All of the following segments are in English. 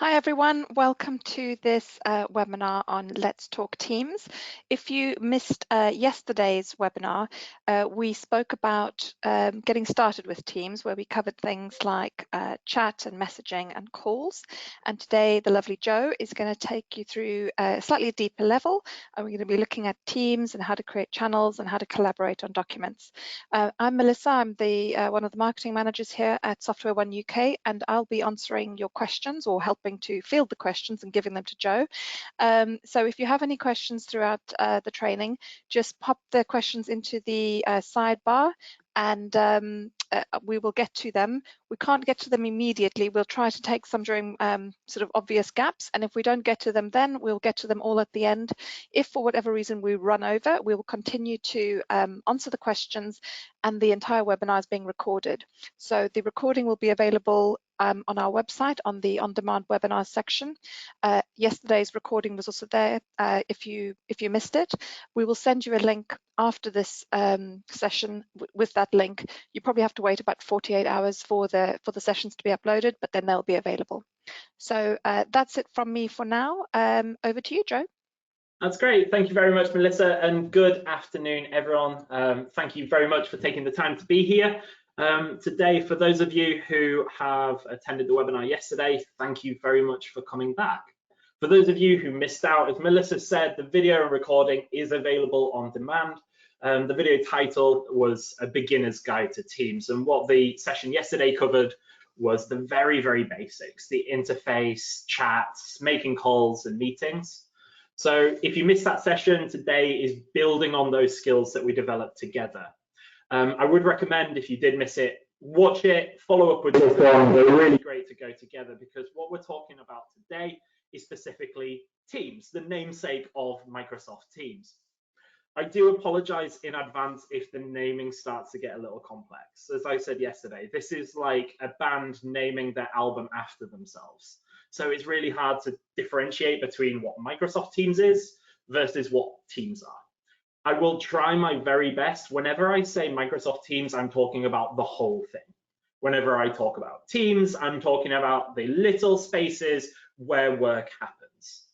Hi everyone, welcome to this webinar on Let's Talk Teams. If you missed yesterday's webinar, we spoke about getting started with Teams, where we covered things like chat and messaging and calls. And today the lovely Jo is going to take you through a slightly deeper level, and we're going to be looking at Teams and how to create channels and how to collaborate on documents. I'm Melissa, I'm one of the marketing managers here at Software One UK, and I'll be answering your questions or helping to field the questions and giving them to Jo. So if you have any questions throughout the training, just pop the questions into the sidebar and we will get to them. We can't get to them immediately. We'll try to take some during sort of obvious gaps, and if we don't get to them then, we'll get to them all at the end. If for whatever reason we run over, we will continue to answer the questions, and the entire webinar is being recorded. So the recording will be available on our website on the on-demand webinars section. Yesterday's recording was also there if you missed it. We will send you a link after this session with that link. You probably have to wait about 48 hours for the sessions to be uploaded, but then they'll be available. So that's it from me for now. Over to you, Jo. That's great. Thank you very much, Melissa, and good afternoon, everyone. Thank you very much for taking the time to be here. Today, for those of you who have attended the webinar yesterday, thank you very much for coming back. For those of you who missed out, as Melissa said, the video and recording is available on demand. The video title was A Beginner's Guide to Teams, and what the session yesterday covered was the very, very basics, the interface, chats, making calls and meetings. So if you missed that session, today is building on those skills that we developed together. I would recommend, if you did miss it, watch it, follow up with this one. They're really great to go together, because what we're talking about today is specifically Teams, the namesake of Microsoft Teams. I do apologize in advance if the naming starts to get a little complex. As I said yesterday, this is like a band naming their album after themselves. So it's really hard to differentiate between what Microsoft Teams is versus what Teams are. I will try my very best. Whenever I say Microsoft Teams, I'm talking about the whole thing. Whenever I talk about Teams, I'm talking about the little spaces where work happens.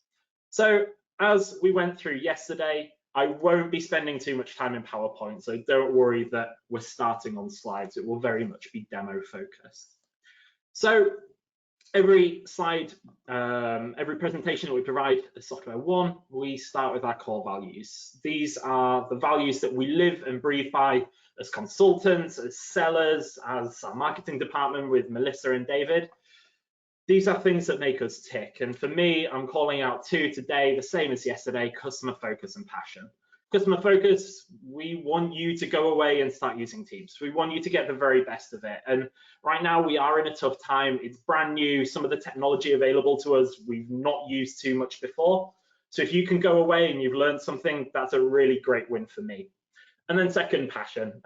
So as we went through yesterday, I won't be spending too much time in PowerPoint, so don't worry that we're starting on slides. It will very much be demo focused. So every slide, every presentation that we provide at Software One, we start with our core values. These are the values that we live and breathe by as consultants, as sellers, as our marketing department with Melissa and David. These are things that make us tick. And for me, I'm calling out two today, the same as yesterday: customer focus and passion. Customer focus, we want you to go away and start using Teams. We want you to get the very best of it. And right now we are in a tough time. It's brand new. Some of the technology available to us, we've not used too much before. So if you can go away and you've learned something, that's a really great win for me. And then second, passion.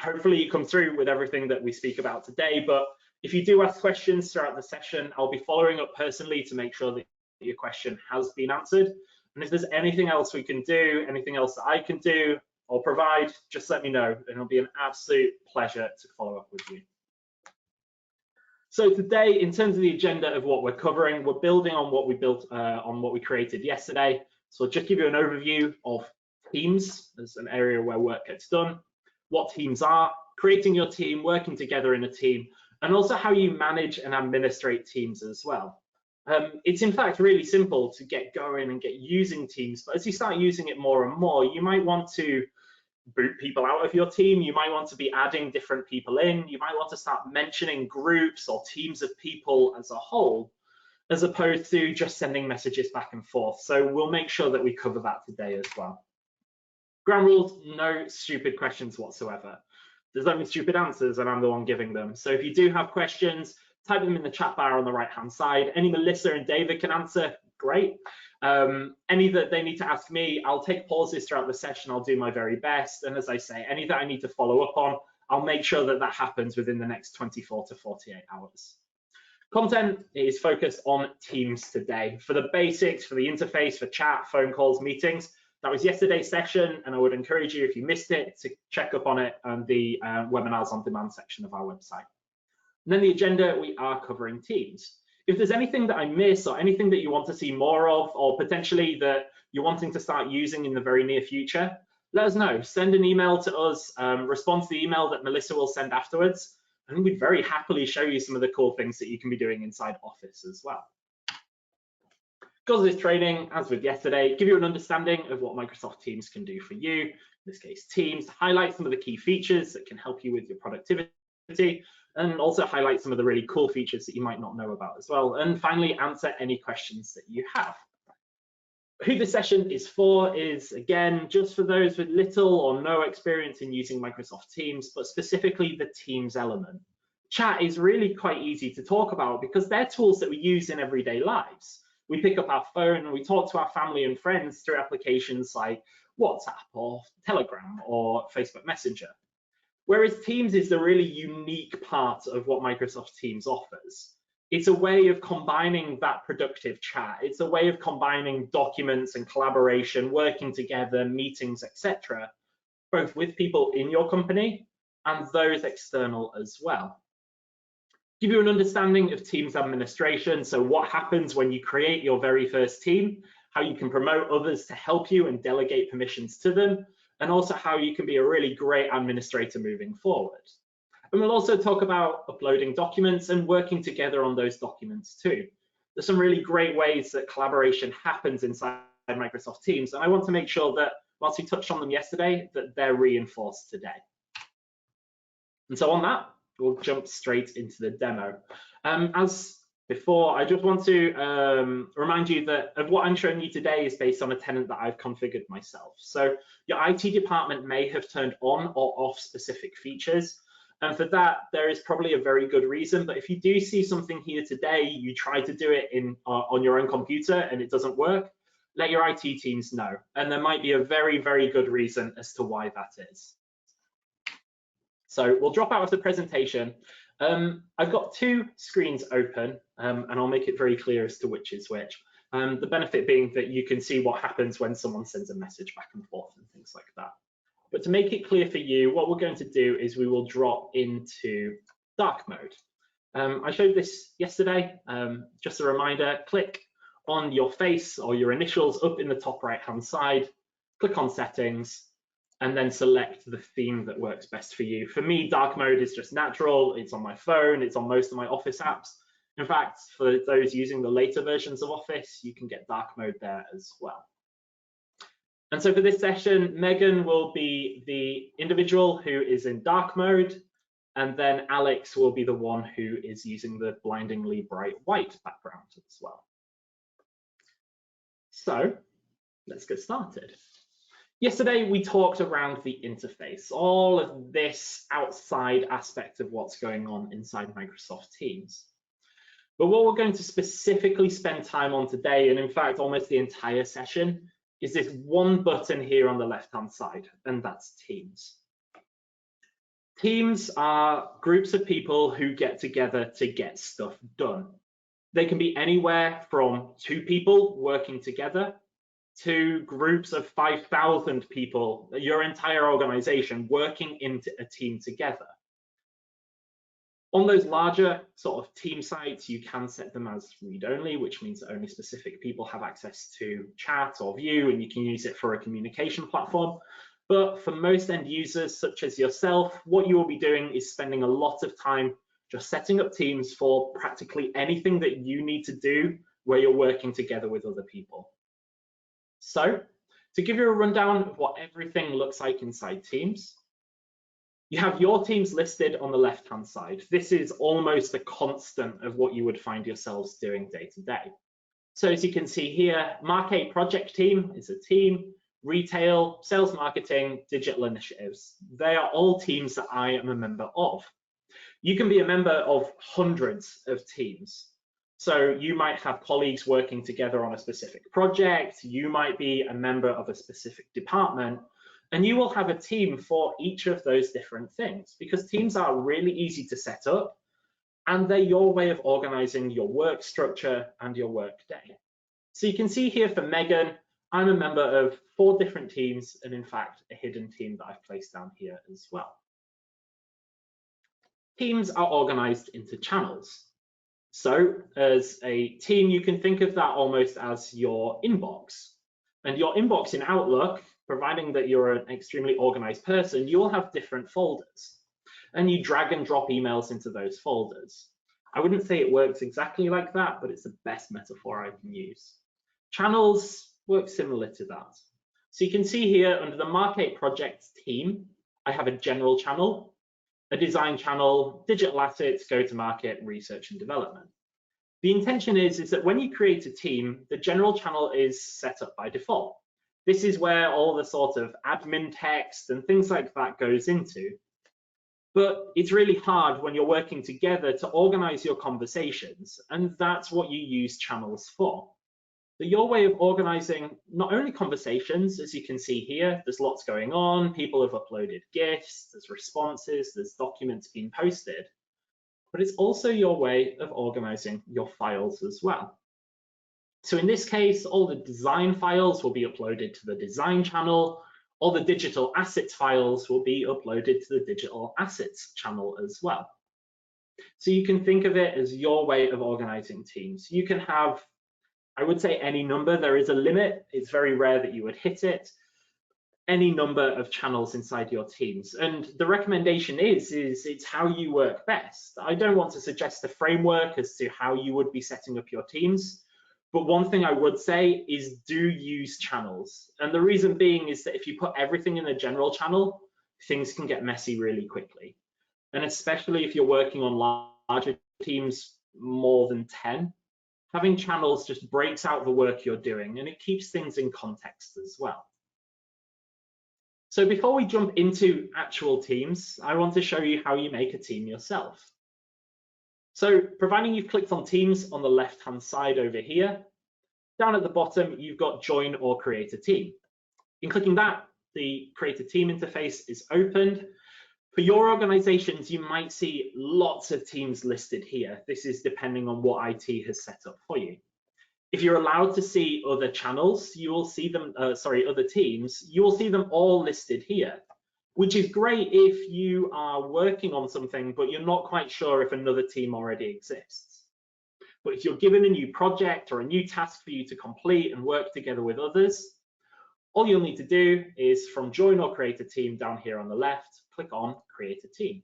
Hopefully you come through with everything that we speak about today, but if you do ask questions throughout the session, I'll be following up personally to make sure that your question has been answered. And if there's anything else we can do, anything else that I can do or provide, just let me know, and it'll be an absolute pleasure to follow up with you. So today, in terms of the agenda of what we're covering, we're building on what we built, on what we created yesterday. So I'll just give you an overview of Teams as an area where work gets done, what Teams are, creating your team, working together in a team, and also how you manage and administrate Teams as well. It's in fact really simple to get going and get using Teams, but as you start using it more and more, you might want to boot people out of your team, you might want to be adding different people in, you might want to start mentioning groups or teams of people as a whole, as opposed to just sending messages back and forth. So we'll make sure that we cover that today as well. Ground rules: no stupid questions whatsoever. There's only stupid answers, and I'm the one giving them. So if you do have questions, type them in the chat bar on the right-hand side. Any Melissa and David can answer, great. Any that they need to ask me, I'll take pauses throughout the session. I'll do my very best. And as I say, any that I need to follow up on, I'll make sure that that happens within the next 24 to 48 hours. Content is focused on Teams today. For the basics, for the interface, for chat, phone calls, meetings, that was yesterday's session, and I would encourage you, if you missed it, to check up on it on the webinars on demand section of our website. And then the agenda, we are covering Teams. If there's anything that I miss or anything that you want to see more of, or potentially that you're wanting to start using in the very near future, let us know. Send an email to us, respond to the email that Melissa will send afterwards, and we'd very happily show you some of the cool things that you can be doing inside Office as well. Goals of this training, as with yesterday, give you an understanding of what Microsoft Teams can do for you. In this case, Teams, highlight some of the key features that can help you with your productivity, and also highlight some of the really cool features that you might not know about as well. And finally, answer any questions that you have. Who this session is for is, again, just for those with little or no experience in using Microsoft Teams, but specifically the Teams element. Chat is really quite easy to talk about because they're tools that we use in everyday lives. We pick up our phone and we talk to our family and friends through applications like WhatsApp or Telegram or Facebook Messenger. Whereas Teams is the really unique part of what Microsoft Teams offers. It's a way of combining that productive chat. It's a way of combining documents and collaboration, working together, meetings, etc., both with people in your company and those external as well. Give you an understanding of Teams administration, so what happens when you create your very first team, how you can promote others to help you and delegate permissions to them, and also how you can be a really great administrator moving forward. And we'll also talk about uploading documents and working together on those documents too. There's some really great ways that collaboration happens inside Microsoft Teams, and I want to make sure that whilst we touched on them yesterday, that they're reinforced today. And so on that, we'll jump straight into the demo. As before, I just want to remind you that of what I'm showing you today is based on a tenant that I've configured myself. So your IT department may have turned on or off specific features. And for that, there is probably a very good reason. But if you do see something here today, you try to do it on your own computer and it doesn't work, let your IT teams know. And there might be a very, very good reason as to why that is. So we'll drop out of the presentation. I've got two screens open, and I'll make it very clear as to which is which. The benefit being that you can see what happens when someone sends a message back and forth and things like that. But to make it clear for you, what we're going to do is we will drop into dark mode. I showed this yesterday. Just a reminder, click on your face or your initials up in the top right-hand side, click on settings, and then select the theme that works best for you. For me, dark mode is just natural. It's on my phone. It's on most of my Office apps. In fact, for those using the later versions of Office, you can get dark mode there as well. And so for this session, Megan will be the individual who is in dark mode, and then Alex will be the one who is using the blindingly bright white background as well. So let's get started. Yesterday, we talked around the interface, all of this outside aspect of what's going on inside Microsoft Teams. But what we're going to specifically spend time on today, and in fact, almost the entire session, is this one button here on the left-hand side, and that's Teams. Teams are groups of people who get together to get stuff done. They can be anywhere from 2 people working together to groups of 5,000 people, your entire organization working into a team together. On those larger sort of team sites, you can set them as read-only, which means that only specific people have access to chat or view, and you can use it for a communication platform. But for most end users, such as yourself, what you will be doing is spending a lot of time just setting up teams for practically anything that you need to do where you're working together with other people. So, to give you a rundown of what everything looks like inside Teams, you have your teams listed on the left-hand side. This is almost a constant of what you would find yourselves doing day to day. So as you can see here, Marquee Project Team is a team, retail, sales marketing, digital initiatives. They are all teams that I am a member of. You can be a member of hundreds of teams. So you might have colleagues working together on a specific project, you might be a member of a specific department, and you will have a team for each of those different things, because teams are really easy to set up and they're your way of organizing your work structure and your work day. So you can see here for Megan, I'm a member of 4 different teams, and in fact, a hidden team that I've placed down here as well. Teams are organized into channels. So as a team, you can think of that almost as your inbox. And your inbox in Outlook, providing that you're an extremely organized person, you'll have different folders. And you drag and drop emails into those folders. I wouldn't say it works exactly like that, but it's the best metaphor I can use. Channels work similar to that. So you can see here under the Mark8 projects team, I have a general channel, a design channel, digital assets, go-to-market, research and development. The intention is that when you create a team, the general channel is set up by default. This is where all the sort of admin text and things like that goes into. But it's really hard when you're working together to organize your conversations, and that's what you use channels for. So your way of organizing not only conversations, as you can see here, there's lots going on, people have uploaded GIFs, there's responses, there's documents being posted, but it's also your way of organizing your files as well. So in this case, all the design files will be uploaded to the design channel, all the digital assets files will be uploaded to the digital assets channel as well. So you can think of it as your way of organizing teams. You can have, I would say, any number. There is a limit. It's very rare that you would hit it. Any number of channels inside your teams. And the recommendation is it's how you work best. I don't want to suggest a framework as to how you would be setting up your teams. But one thing I would say is do use channels. And the reason being is that if you put everything in a general channel, things can get messy really quickly. And especially if you're working on larger teams, more than 10, having channels just breaks out the work you're doing and it keeps things in context as well. So before we jump into actual teams, I want to show you how you make a team yourself. So providing you've clicked on Teams on the left-hand side over here, down at the bottom, you've got Join or Create a Team. In clicking that, the Create a Team interface is opened. For your organizations, you might see lots of teams listed here. This is depending on what IT has set up for you. If you're allowed to see other channels, you will see them, other teams, you will see them all listed here, which is great if you are working on something, but you're not quite sure if another team already exists. But if you're given a new project or a new task for you to complete and work together with others, all you'll need to do is from Join or Create a Team down here on the left, click on Create a Team.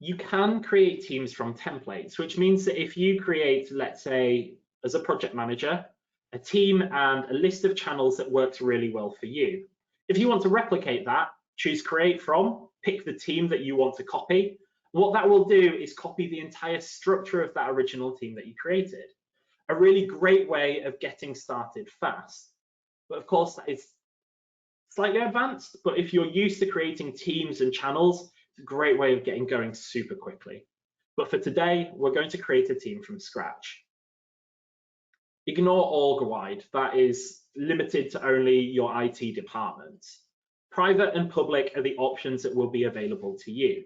You can create teams from templates, which means that if you create, let's say, as a project manager, a team and a list of channels that works really well for you. If you want to replicate that, choose Create From, pick the team that you want to copy. What that will do is copy the entire structure of that original team that you created. A really great way of getting started fast. But of course, that is slightly advanced, but if you're used to creating teams and channels, it's a great way of getting going super quickly. But for today, we're going to create a team from scratch. Ignore org-wide, that is limited to only your IT department. Private and public are the options that will be available to you.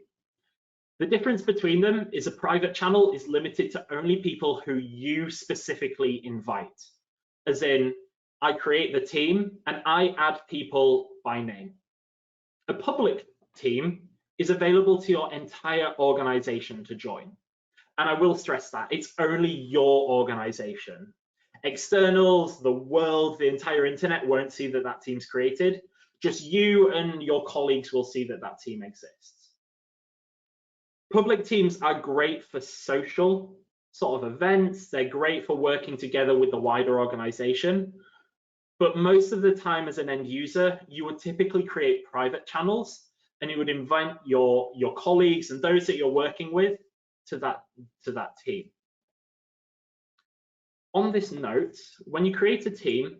The difference between them is a private channel is limited to only people who you specifically invite. As in, I create the team and I add people by name. A public team is available to your entire organization to join. And I will stress that it's only your organization. Externals, the world, the entire internet won't see that that team's created. Just you and your colleagues will see that that team exists. Public teams are great for social sort of events. They're great for working together with the wider organization. But most of the time as an end user, you would typically create private channels and you would invite your colleagues and those that you're working with to that team. On this note, when you create a team,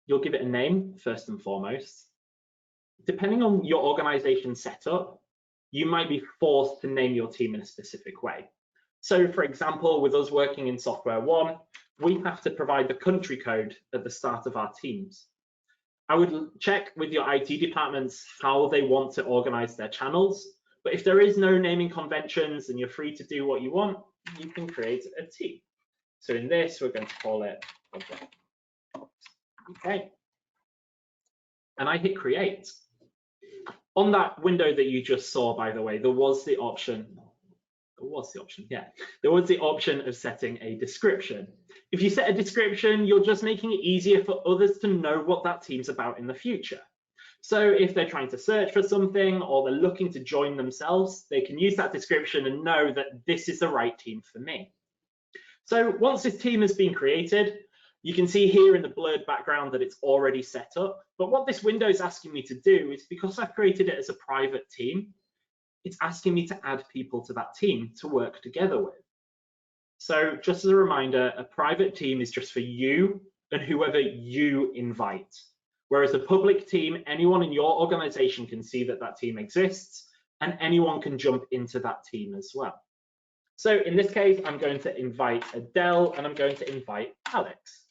you'll give it a name first and foremost. Depending on your organization setup, you might be forced to name your team in a specific way. So for example, with us working in Software One, we have to provide the country code at the start of our teams. I would check with your IT departments how they want to organize their channels, but if there is no naming conventions and you're free to do what you want, you can create a team. So in this, we're going to call it project. Okay. And I hit create. On that window that you just saw, by the way, there was the option was the option, yeah. There was the option of setting a description. If you set a description, you're just making it easier for others to know what that team's about in the future. So if they're trying to search for something or they're looking to join themselves, they can use that description and know that this is the right team for me. So once this team has been created, you can see here in the blurred background that it's already set up. But what this window is asking me to do is, because I've created it as a private team, it's asking me to add people to that team to work together with. So just as a reminder, a private team is just for you and whoever you invite. Whereas a public team, anyone in your organization can see that that team exists and anyone can jump into that team as well. So in this case, I'm going to invite Adele and I'm going to invite Alex.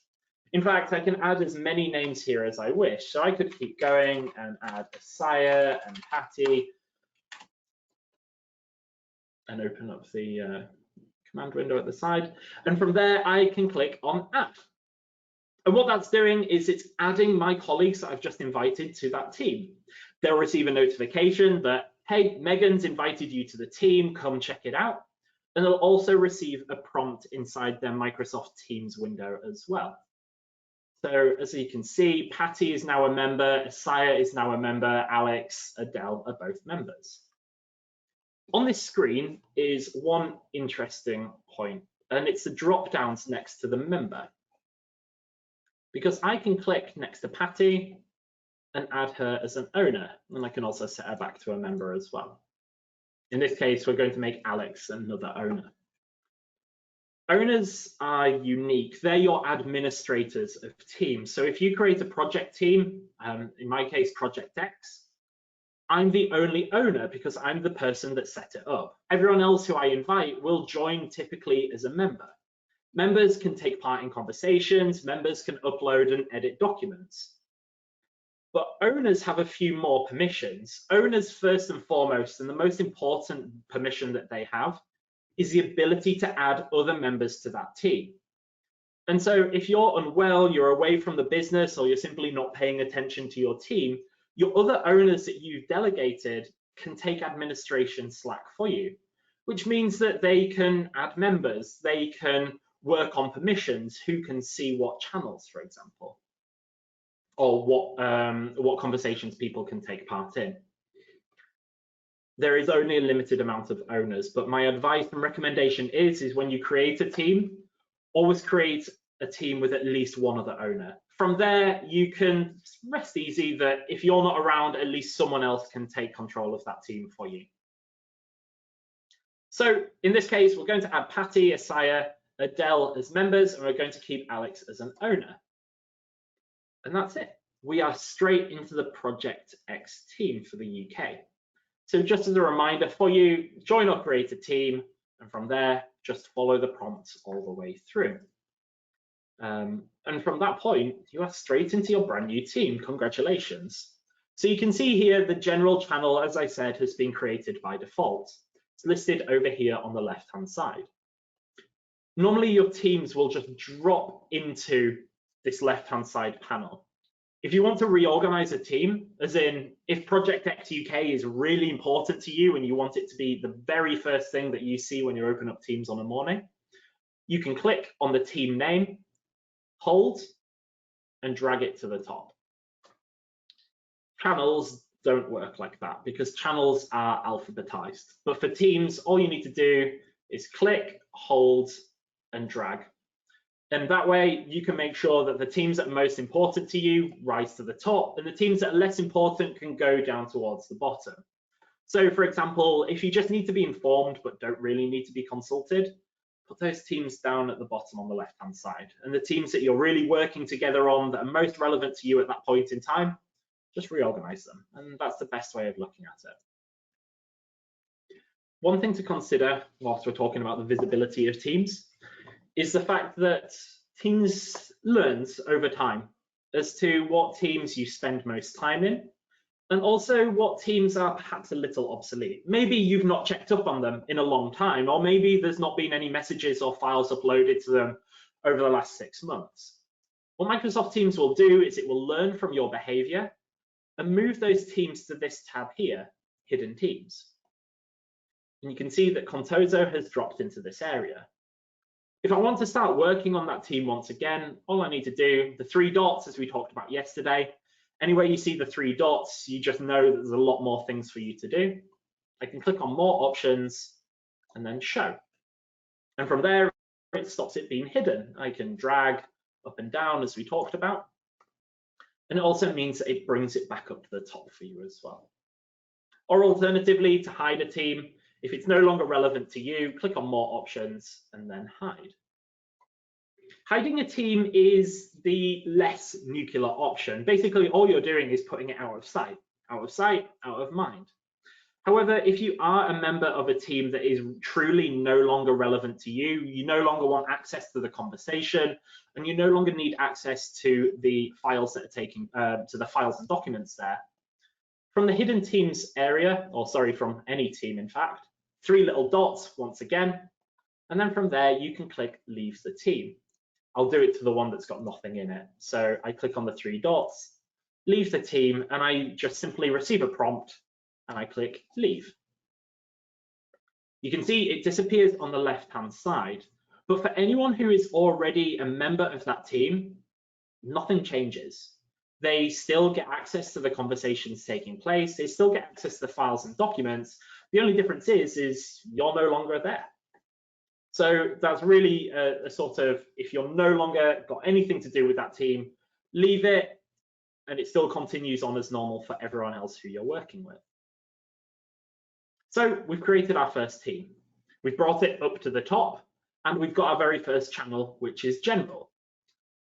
In fact, I can add as many names here as I wish. So I could keep going and add Asaya and Patty, and open up the command window at the side. And from there, I can click on add. And what that's doing is it's adding my colleagues that I've just invited to that team. They'll receive a notification that, hey, Megan's invited you to the team, come check it out. And they'll also receive a prompt inside their Microsoft Teams window as well. So as you can see, Patty is now a member, Asaya is now a member, Alex, Adele are both members. On this screen is one interesting point, and it's the drop downs next to the member. Because I can click next to Patty and add her as an owner, and I can also set her back to a member as well. In this case, we're going to make Alex another owner. Owners are unique. They're your administrators of teams. So if you create a project team, in my case, Project X, I'm the only owner because I'm the person that set it up. Everyone else who I invite will join typically as a member. Members can take part in conversations, members can upload and edit documents. But owners have a few more permissions. Owners, first and foremost, and the most important permission that they have is the ability to add other members to that team. And so if you're unwell, you're away from the business, or you're simply not paying attention to your team, your other owners that you've delegated can take administration slack for you, which means that they can add members, they can work on permissions, who can see what channels, for example, or what conversations people can take part in. There is only a limited amount of owners, but my advice and recommendation is when you create a team, always create a team with at least one other owner. From there, you can rest easy that if you're not around, at least someone else can take control of that team for you. So in this case, we're going to add Patty, Asaya, Adele as members, and we're going to keep Alex as an owner. And that's it. We are straight into the Project X team for the UK. So just as a reminder for you, join or create a team, and from there, just follow the prompts all the way through. And from that point, you are straight into your brand new team. Congratulations. So you can see here the general channel, as I said, has been created by default. It's listed over here on the left-hand side. Normally, your teams will just drop into this left-hand side panel. If you want to reorganize a team, as in if Project X UK is really important to you and you want it to be the very first thing that you see when you open up Teams on a morning, you can click on the team name, hold, and drag it to the top. Channels don't work like that because channels are alphabetized. But for teams, all you need to do is click, hold, and drag. And that way you can make sure that the teams that are most important to you rise to the top, and the teams that are less important can go down towards the bottom. So for example, if you just need to be informed but don't really need to be consulted, put those teams down at the bottom on the left-hand side. And the teams that you're really working together on that are most relevant to you at that point in time, just reorganize them. And that's the best way of looking at it. One thing to consider whilst we're talking about the visibility of teams is the fact that Teams learns over time as to what teams you spend most time in, and also what teams are perhaps a little obsolete. Maybe you've not checked up on them in a long time, or maybe there's not been any messages or files uploaded to them over the last 6 months. What Microsoft Teams will do is it will learn from your behavior and move those teams to this tab here, Hidden Teams. And you can see that Contoso has dropped into this area. If I want to start working on that team once again, all I need to do, the 3 dots as we talked about yesterday, anywhere you see the 3 dots, you just know that there's a lot more things for you to do. I can click on more options and then show. And from there, it stops it being hidden. I can drag up and down as we talked about. And it also means that it brings it back up to the top for you as well. Or alternatively, to hide a team, if it's no longer relevant to you, click on more options and then hide. Hiding a team is the less nuclear option. Basically, all you're doing is putting it out of sight, out of mind. However, if you are a member of a team that is truly no longer relevant to you, you no longer want access to the conversation, and you no longer need access to the files that are taking, to the files and documents there. From the hidden teams area, or sorry, from any team in fact, 3 little dots once again, and then from there you can click leave the team. I'll do it to the one that's got nothing in it. So I click on the 3 dots, leave the team, and I just simply receive a prompt and I click leave. You can see it disappears on the left-hand side, but for anyone who is already a member of that team, nothing changes. They still get access to the conversations taking place. They still get access to the files and documents. The only difference is you're no longer there. So that's really a sort of, if you're no longer got anything to do with that team, leave it, and it still continues on as normal for everyone else who you're working with. So we've created our first team. We've brought it up to the top, and we've got our very first channel, which is general.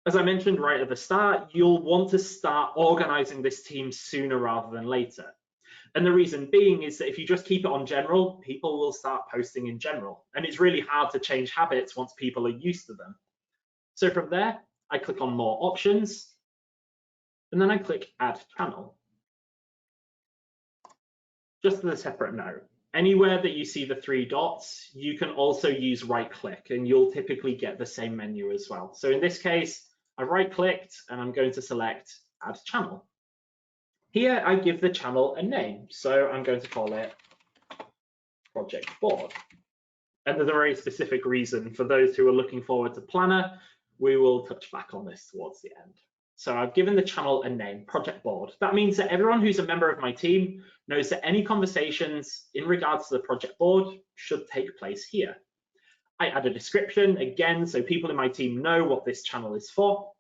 As I mentioned right at the start, you'll want to start organizing this team sooner rather than later. And the reason being is that if you just keep it on general, people will start posting in general. And it's really hard to change habits once people are used to them. So from there, I click on more options, and then I click add channel. Just as a separate note, anywhere that you see the 3 dots, you can also use right click and you'll typically get the same menu as well. So in this case, I right clicked and I'm going to select add channel. Here I give the channel a name. So I'm going to call it project board. And there's a very specific reason for those who are looking forward to Planner. We will touch back on this towards the end. So I've given the channel a name, project board. That means that everyone who's a member of my team knows that any conversations in regards to the project board should take place here. I add a description again, so people in my team know what this channel is for.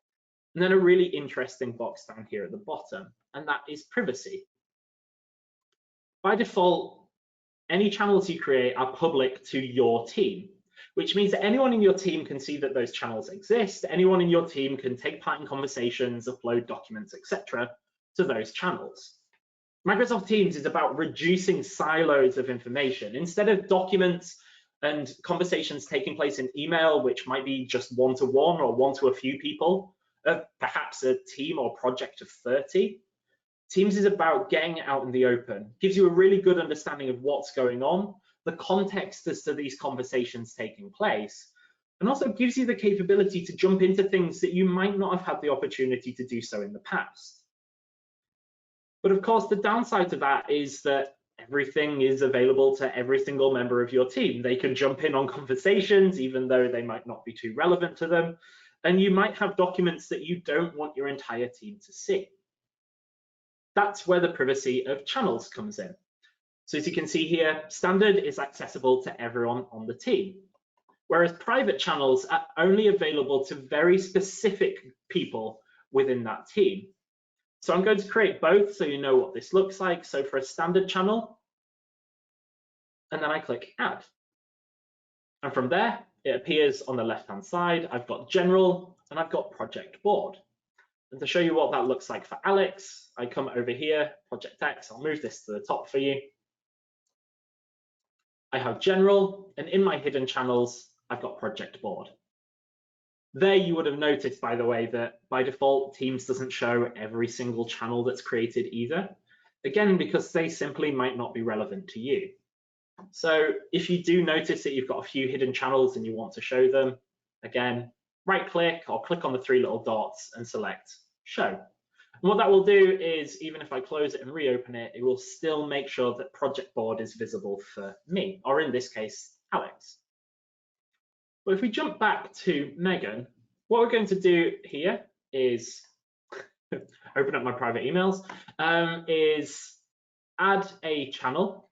And then a really interesting box down here at the bottom, and that is privacy. By default, any channels you create are public to your team, which means that anyone in your team can see that those channels exist. Anyone in your team can take part in conversations, upload documents, etc. to those channels. Microsoft Teams is about reducing silos of information. Instead of documents and conversations taking place in email, which might be just one-to-one or one to a few people, perhaps a team or project of 30, Teams is about getting it out in the open. Gives you a really good understanding of what's going on, the context as to these conversations taking place, and also gives you the capability to jump into things that you might not have had the opportunity to do so in the past. But of course, the downside to that is that everything is available to every single member of your team. They can jump in on conversations, even though they might not be too relevant to them. And you might have documents that you don't want your entire team to see. That's where the privacy of channels comes in. So as you can see here, standard is accessible to everyone on the team, whereas private channels are only available to very specific people within that team. So I'm going to create both so you know what this looks like. So for a standard channel, and then I click add. And from there, it appears on the left-hand side. I've got general and I've got project board. And to show you what that looks like for Alex, I come over here, Project X, I'll move this to the top for you. I have general, and in my hidden channels, I've got project board. There you would have noticed, by the way, that by default, Teams doesn't show every single channel that's created either. Again, because they simply might not be relevant to you. So if you do notice that you've got a few hidden channels and you want to show them, again, right click or click on the 3 little dots and select show. And what that will do is, even if I close it and reopen it, it will still make sure that project board is visible for me, or in this case, Alex. But if we jump back to Megan, what we're going to do here is open up my private emails, is add a channel,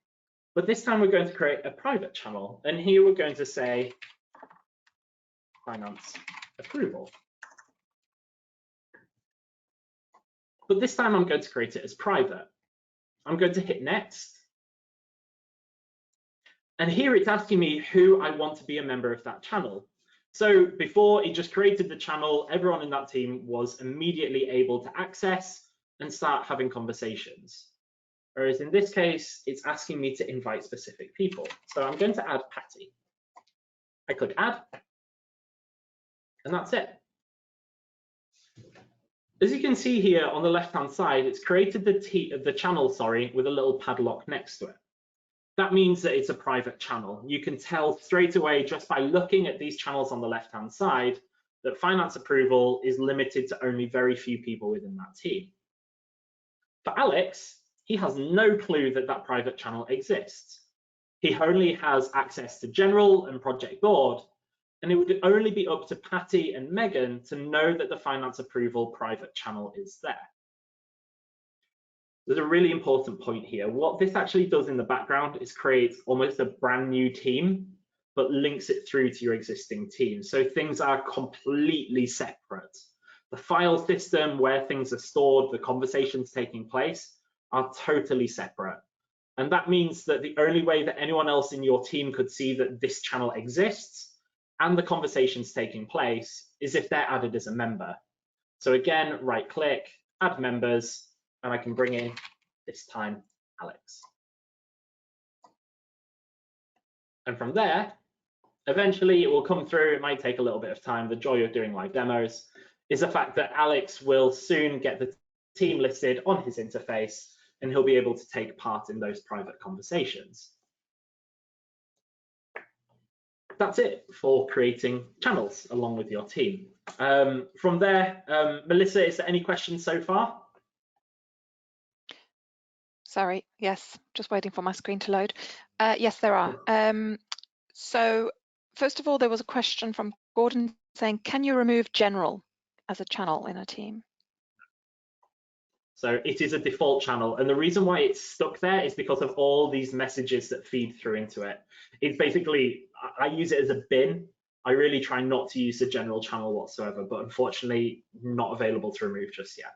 but this time we're going to create a private channel. And here we're going to say finance approval. But this time I'm going to create it as private. I'm going to hit next. And here it's asking me who I want to be a member of that channel. So before it just created the channel, everyone in that team was immediately able to access and start having conversations. Whereas in this case, it's asking me to invite specific people. So I'm going to add Patty. I click add, and that's it. As you can see here on the left-hand side, it's created the channel, with a little padlock next to it. That means that it's a private channel. You can tell straight away just by looking at these channels on the left-hand side that finance approval is limited to only very few people within that team. For Alex, he has no clue that that private channel exists. He only has access to general and project board, and it would only be up to Patty and Megan to know that the finance approval private channel is there. There's a really important point here. What this actually does in the background is create almost a brand new team, but links it through to your existing team. So things are completely separate. The file system where things are stored, the conversations taking place are totally separate. And that means that the only way that anyone else in your team could see that this channel exists and the conversations taking place is if they're added as a member. So again, right click, add members, and I can bring in, this time, Alex. And from there, eventually it will come through. It might take a little bit of time. The joy of doing live demos is the fact that Alex will soon get the team listed on his interface, and he'll be able to take part in those private conversations. That's it for creating channels along with your team. From there, Melissa, is there any questions so far? Sorry, yes, just waiting for my screen to load. Yes, there are. So first of all, there was a question from Gordon saying, can you remove general as a channel in a team? So it is a default channel, and the reason why it's stuck there is because of all these messages that feed through into it. It's basically, I use it as a bin. I really try not to use the general channel whatsoever, but unfortunately not available to remove just yet.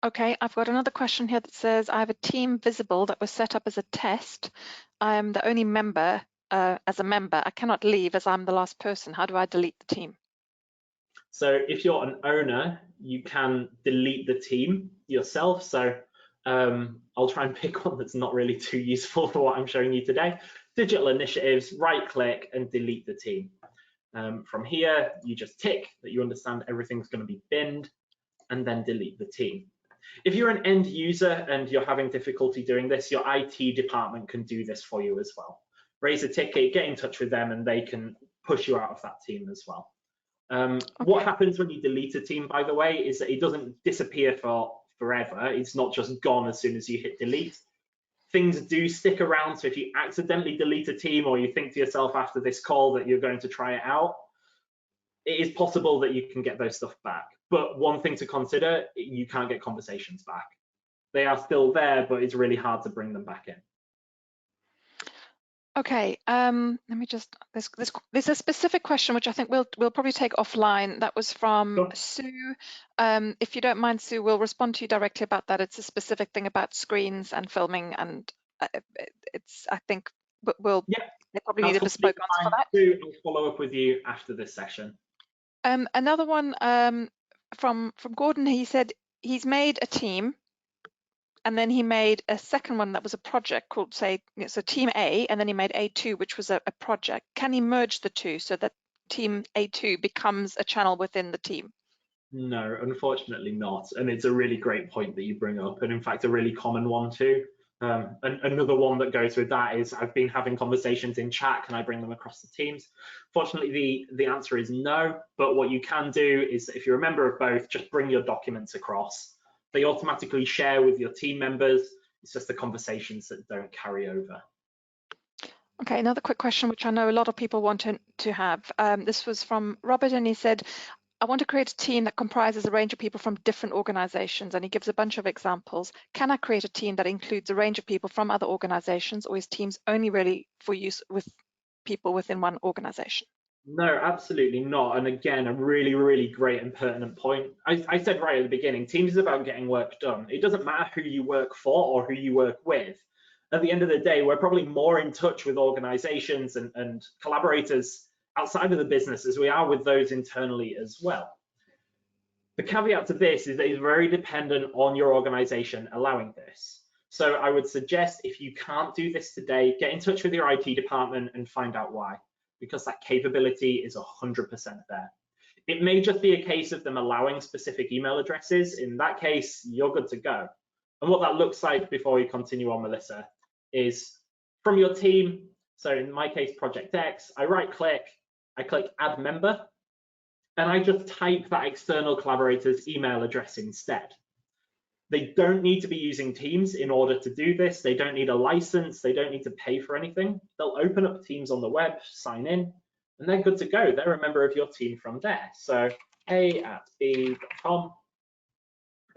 Okay, I've got another question here that says, I have a team visible that was set up as a test. I am the only member as a member. I cannot leave as I'm the last person. How do I delete the team? So if you're an owner, you can delete the team yourself. So I'll try and pick one that's not really too useful for what I'm showing you today. Digital initiatives, right click and delete the team. From here, you just tick that you understand everything's going to be binned and then delete the team. If you're an end user and you're having difficulty doing this, your IT department can do this for you as well. Raise a ticket, get in touch with them, and they can push you out of that team as well. Okay. What happens when you delete a team, by the way, is that it doesn't disappear for forever. It's not just gone as soon as you hit delete. Things do stick around, so if you accidentally delete a team or you think to yourself after this call that you're going to try it out, it is possible that you can get those stuff back. But one thing to consider, you can't get conversations back. They are still there, but it's really hard to bring them back in. Okay, let me just, there's a specific question which I think we'll probably take offline. That was from Sure. Sue. If you don't mind, Sue, we'll respond to you directly about that. It's a specific thing about screens and filming, and it's, I think, we'll probably need a bespoke answer for that. Sue, I'll follow up with you after this session. Another one from Gordon, he said he's made a team, and then he made a second one that was a project called, say, so Team A, and then he made A2, which was a project. Can he merge the two so that Team A2 becomes a channel within the team? No, unfortunately not. And it's a really great point that you bring up, and in fact, a really common one too. Another one that goes with that is I've been having conversations in chat, can I bring them across the Teams? Fortunately, the answer is no, but what you can do is if you're a member of both, just bring your documents across. They automatically share with your team members. It's just the conversations that don't carry over. Okay, another quick question, which I know a lot of people want to have. This was from Robert, and he said, I want to create a team that comprises a range of people from different organizations, and he gives a bunch of examples. Can I create a team that includes a range of people from other organizations, or is Teams only really for use with people within one organization? No, absolutely not. And again, a really, really great and pertinent point. I said right at the beginning, Teams is about getting work done. It doesn't matter who you work for or who you work with. At the end of the day, we're probably more in touch with organizations and collaborators outside of the business as we are with those internally as well. The caveat to this is that it's very dependent on your organization allowing this. So I would suggest if you can't do this today, get in touch with your IT department and find out why, because that capability is 100% there. It may just be a case of them allowing specific email addresses. In that case, you're good to go. And what that looks like before we continue on, Melissa, is from your team. So in my case, Project X, I right click, I click add member, and I just type that external collaborator's email address instead. They don't need to be using Teams in order to do this. They don't need a license. They don't need to pay for anything. They'll open up Teams on the web, sign in, and they're good to go. They're a member of your team from there. So a@b.com.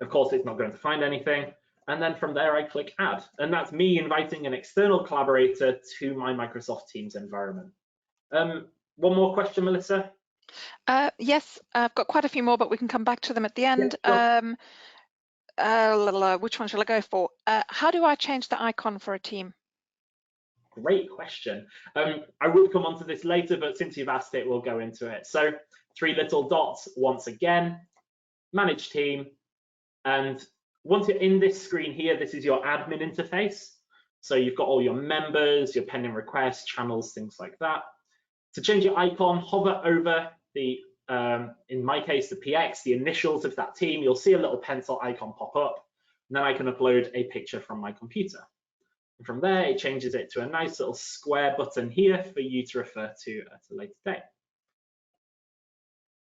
Of course, it's not going to find anything. And then from there, I click add. And that's me inviting an external collaborator to my Microsoft Teams environment. One more question, Melissa? Yes, I've got quite a few more, but we can come back to them at the end. Yeah, sure. Which one shall I go for? How do I change the icon for a team? Great question. I will come on to this later, but since you've asked it, we'll go into it. So 3 little dots once again, manage team. And once you're in this screen here, this is your admin interface. So you've got all your members, your pending requests, channels, things like that. To change your icon, hover over the, in my case, the PX, the initials of that team. You'll see a little pencil icon pop up. And then I can upload a picture from my computer. And from there, it changes it to a nice little square button here for you to refer to at a later date.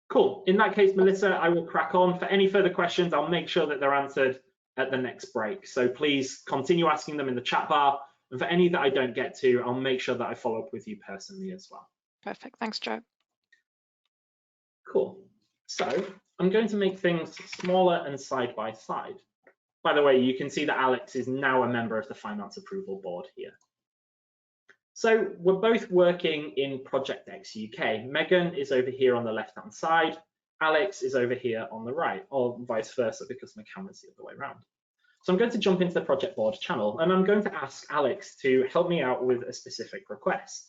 Cool. In that case, Melissa, I will crack on. For any further questions, I'll make sure that they're answered at the next break. So please continue asking them in the chat bar. And for any that I don't get to, I'll make sure that I follow up with you personally as well. Perfect. Thanks, Joe. Cool. So I'm going to make things smaller and side by side. By the way, you can see that Alex is now a member of the Finance Approval Board here. So we're both working in Project X UK. Megan is over here on the left-hand side. Alex is over here on the right, or vice versa, because my camera's the other way around. So I'm going to jump into the Project Board channel, and I'm going to ask Alex to help me out with a specific request.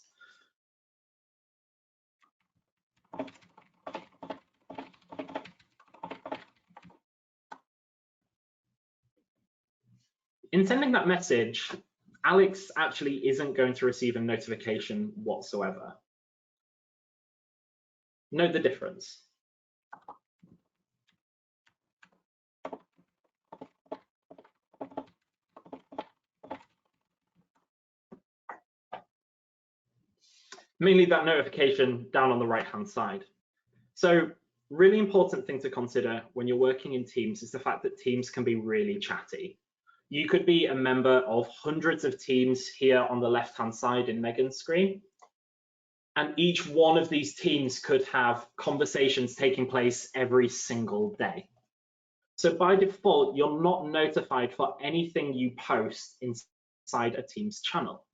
In sending that message, Alex actually isn't going to receive a notification whatsoever. Note the difference. Mainly that notification down on the right-hand side. So really important thing to consider when you're working in Teams is the fact that Teams can be really chatty. You could be a member of hundreds of teams here on the left-hand side in Megan's screen. And each one of these teams could have conversations taking place every single day. So by default, you're not notified for anything you post inside a Teams channel.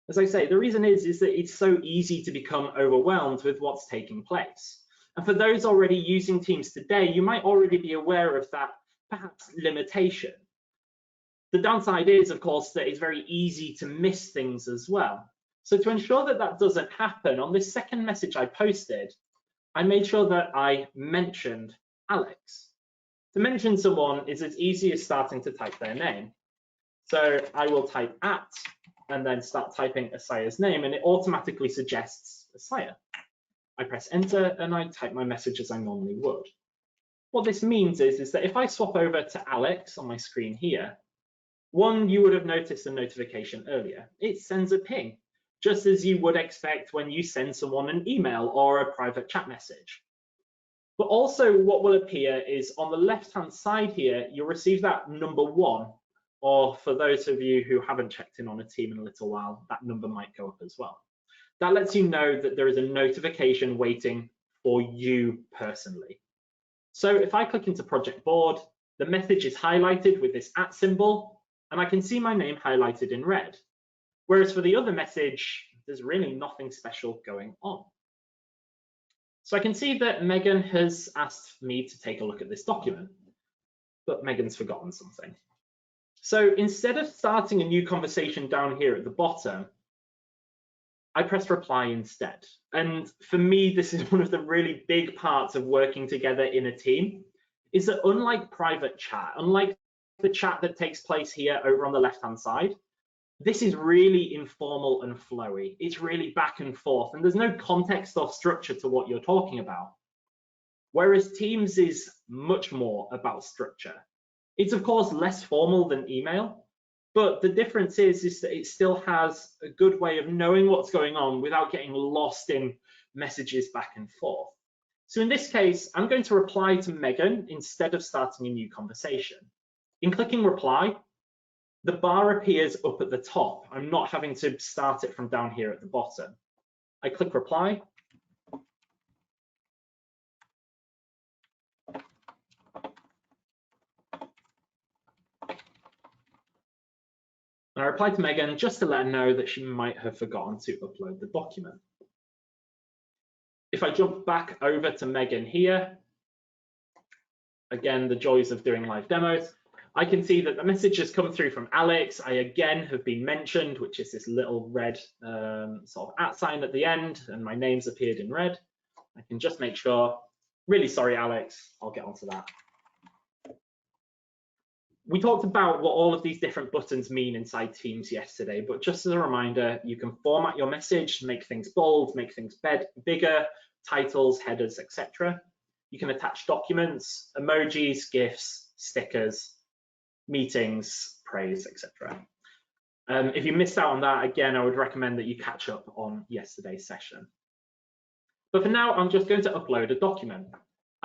As I say, the reason is that it's so easy to become overwhelmed with what's taking place. And for those already using Teams today, you might already be aware of that perhaps limitation. The downside is, of course, that it's very easy to miss things as well. So to ensure that that doesn't happen, on this second message I posted, I made sure that I mentioned Alex. To mention someone is as easy as starting to type their name. So I will type @ and then start typing Asiya's name, and it automatically suggests Asiya. I press enter and I type my message as I normally would. What this means is that if I swap over to Alex on my screen here, One, you would have noticed a notification earlier. It sends a ping, just as you would expect when you send someone an email or a private chat message. But also what will appear is on the left-hand side here, you'll receive that number 1, or for those of you who haven't checked in on a team in a little while, that number might go up as well. That lets you know that there is a notification waiting for you personally. So if I click into Project Board, the message is highlighted with this @ symbol, and I can see my name highlighted in red. Whereas for the other message, there's really nothing special going on. So I can see that Megan has asked me to take a look at this document, but Megan's forgotten something. So instead of starting a new conversation down here at the bottom, I press reply instead. And for me, this is one of the really big parts of working together in a team, is that unlike private chat, unlike the chat that takes place here over on the left-hand side, this is really informal and flowy. It's really back and forth, and there's no context or structure to what you're talking about. Whereas Teams is much more about structure. It's of course less formal than email, but the difference is that it still has a good way of knowing what's going on without getting lost in messages back and forth. So in this case, I'm going to reply to Megan instead of starting a new conversation. In clicking reply, the bar appears up at the top. I'm not having to start it from down here at the bottom. I click reply. And I reply to Megan just to let her know that she might have forgotten to upload the document. If I jump back over to Megan here, again, the joys of doing live demos, I can see that the message has come through from Alex. I again have been mentioned, which is this little red sort of @ sign at the end, and my name's appeared in red. I can just make sure, really sorry, Alex, I'll get onto that. We talked about what all of these different buttons mean inside Teams yesterday, but just as a reminder, you can format your message, make things bold, make things bigger, titles, headers, etc. You can attach documents, emojis, GIFs, stickers, meetings, praise, etc. If you missed out on that, again, I would recommend that you catch up on yesterday's session. But for now, I'm just going to upload a document.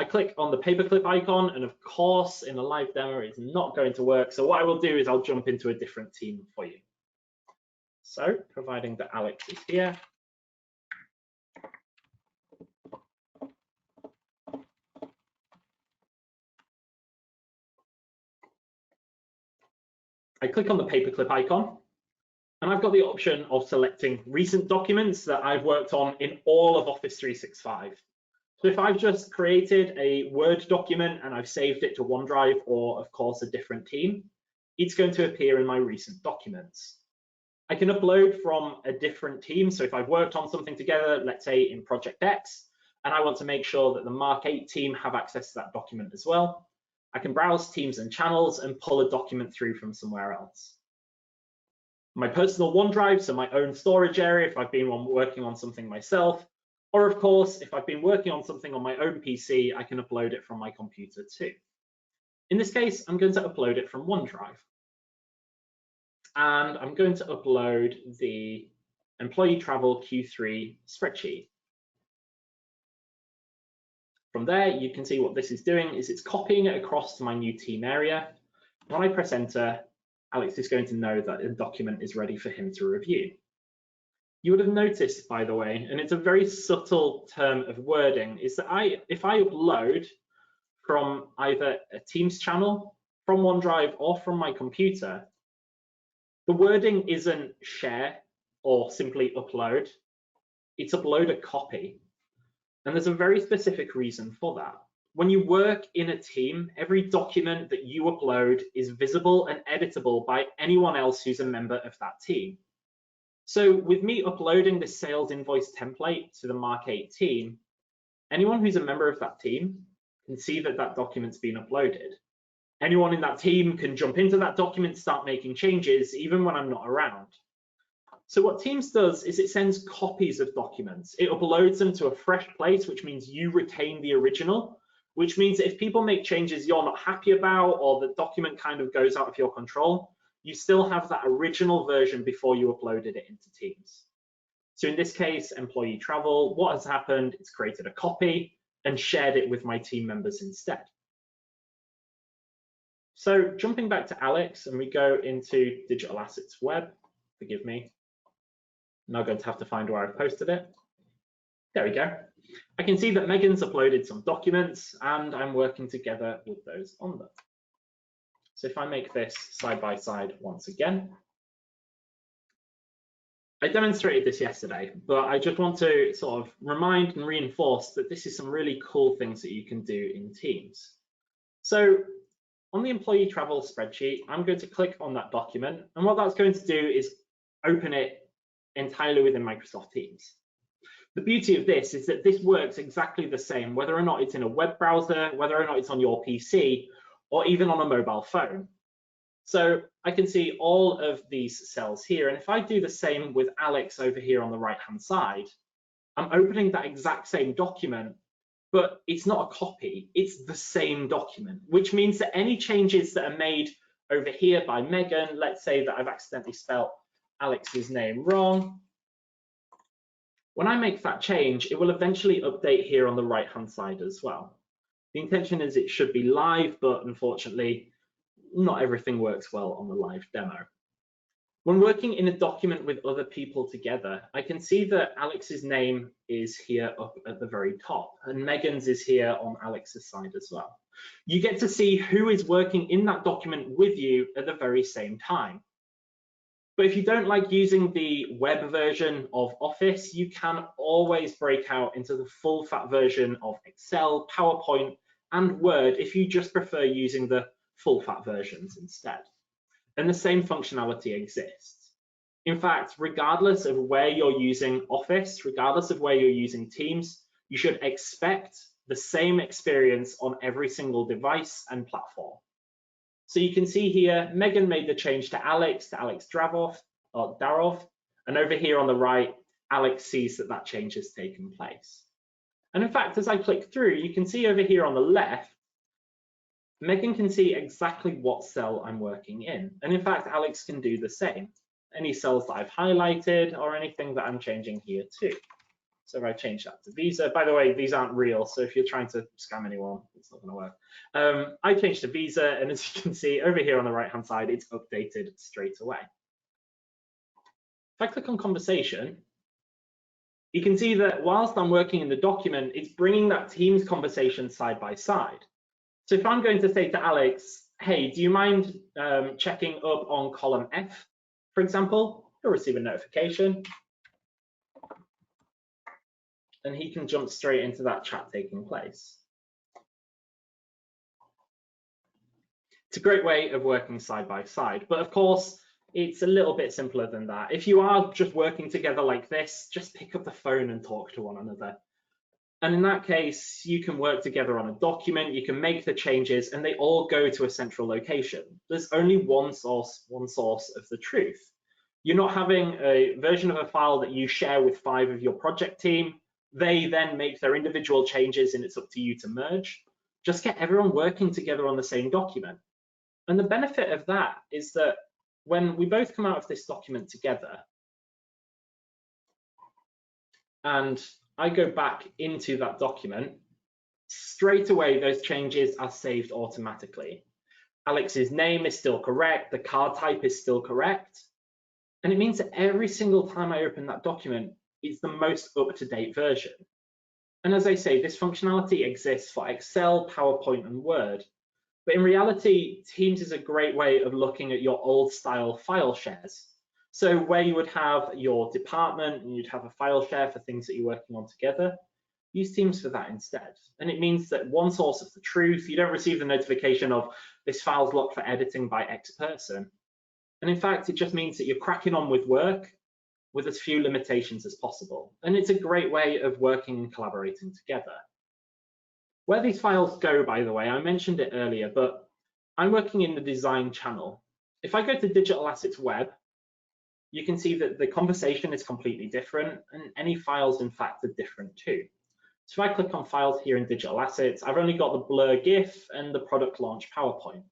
I click on the paperclip icon, and of course, in a live demo, it's not going to work. So what I will do is I'll jump into a different team for you. So providing that Alex is here. I click on the paperclip icon, and I've got the option of selecting recent documents that I've worked on in all of Office 365. So if I've just created a Word document and I've saved it to OneDrive or, of course, a different team, it's going to appear in my recent documents. I can upload from a different team. So if I've worked on something together, let's say in Project X, and I want to make sure that the Mark 8 team have access to that document as well, I can browse teams and channels and pull a document through from somewhere else. My personal OneDrive, so my own storage area, if I've been working on something myself, or of course, if I've been working on something on my own PC, I can upload it from my computer too. In this case, I'm going to upload it from OneDrive. And I'm going to upload the Employee Travel Q3 spreadsheet. From there, you can see what this is doing is it's copying it across to my new team area. When I press enter, Alex is going to know that the document is ready for him to review. You would have noticed, by the way, and it's a very subtle term of wording, is that if I upload from either a Teams channel, from OneDrive, or from my computer, the wording isn't share or simply upload, it's upload a copy. And there's a very specific reason for that. When you work in a team, every document that you upload is visible and editable by anyone else who's a member of that team. So with me uploading this sales invoice template to the Mark 8 team, anyone who's a member of that team can see that that document's been uploaded. Anyone in that team can jump into that document, start making changes, even when I'm not around. So what Teams does is it sends copies of documents. It uploads them to a fresh place, which means you retain the original, which means that if people make changes you're not happy about, or the document kind of goes out of your control, you still have that original version before you uploaded it into Teams. So in this case, employee travel, what has happened? It's created a copy and shared it with my team members instead. So jumping back to Alex, and we go into Digital Assets Web, forgive me. I'm now going to have to find where I've posted it. There we go. I can see that Megan's uploaded some documents and I'm working together with those on them. So if I make this side by side once again, I demonstrated this yesterday, but I just want to sort of remind and reinforce that this is some really cool things that you can do in Teams. So on the employee travel spreadsheet, I'm going to click on that document, and what that's going to do is open it entirely within Microsoft Teams. The beauty of this is that this works exactly the same, whether or not it's in a web browser, whether or not it's on your PC, or even on a mobile phone. So I can see all of these cells here, and if I do the same with Alex over here on the right-hand side, I'm opening that exact same document, but it's not a copy, it's the same document, which means that any changes that are made over here by Megan, let's say that I've accidentally spelt Alex's name wrong, when I make that change, it will eventually update here on the right-hand side as well. The intention is it should be live, but unfortunately, not everything works well on the live demo. When working in a document with other people together, I can see that Alex's name is here up at the very top, and Megan's is here on Alex's side as well. You get to see who is working in that document with you at the very same time. But if you don't like using the web version of Office, you can always break out into the full fat version of Excel, PowerPoint, and Word if you just prefer using the full fat versions instead. And the same functionality exists. In fact, regardless of where you're using Office, regardless of where you're using Teams, you should expect the same experience on every single device and platform. So you can see here, Megan made the change to Alex Darov, and over here on the right, Alex sees that that change has taken place. And in fact, as I click through, you can see over here on the left, Megan can see exactly what cell I'm working in. And in fact, Alex can do the same. Any cells that I've highlighted or anything that I'm changing here too. So if I change that to Visa, by the way, these aren't real. So if you're trying to scam anyone, it's not gonna work. I changed to Visa, and as you can see over here on the right-hand side, it's updated straight away. If I click on conversation, you can see that whilst I'm working in the document, it's bringing that Teams conversation side by side. So if I'm going to say to Alex, hey, do you mind checking up on column F, for example, he'll receive a notification. And he can jump straight into that chat taking place. It's a great way of working side by side, but of course, it's a little bit simpler than that. If you are just working together like this, just pick up the phone and talk to one another. And in that case, you can work together on a document, you can make the changes, and they all go to a central location. There's only one source of the truth. You're not having a version of a file that you share with 5 of your project team. They then make their individual changes and it's up to you to merge. Just get everyone working together on the same document. And the benefit of that is that when we both come out of this document together, and I go back into that document, straight away those changes are saved automatically. Alex's name is still correct, the card type is still correct, and it means that every single time I open that document, it's the most up-to-date version. And as I say, this functionality exists for Excel, PowerPoint, and Word, but in reality, Teams is a great way of looking at your old style file shares. So where you would have your department and you'd have a file share for things that you're working on together, use Teams for that instead. And it means that one source of the truth, you don't receive the notification of this file's locked for editing by X person. And in fact, it just means that you're cracking on with work with as few limitations as possible. And it's a great way of working and collaborating together. Where these files go, by the way, I mentioned it earlier, but I'm working in the design channel. If I go to Digital Assets Web, you can see that the conversation is completely different, and any files, in fact, are different too. So if I click on files here in Digital Assets, I've only got the Blur GIF and the product launch PowerPoint.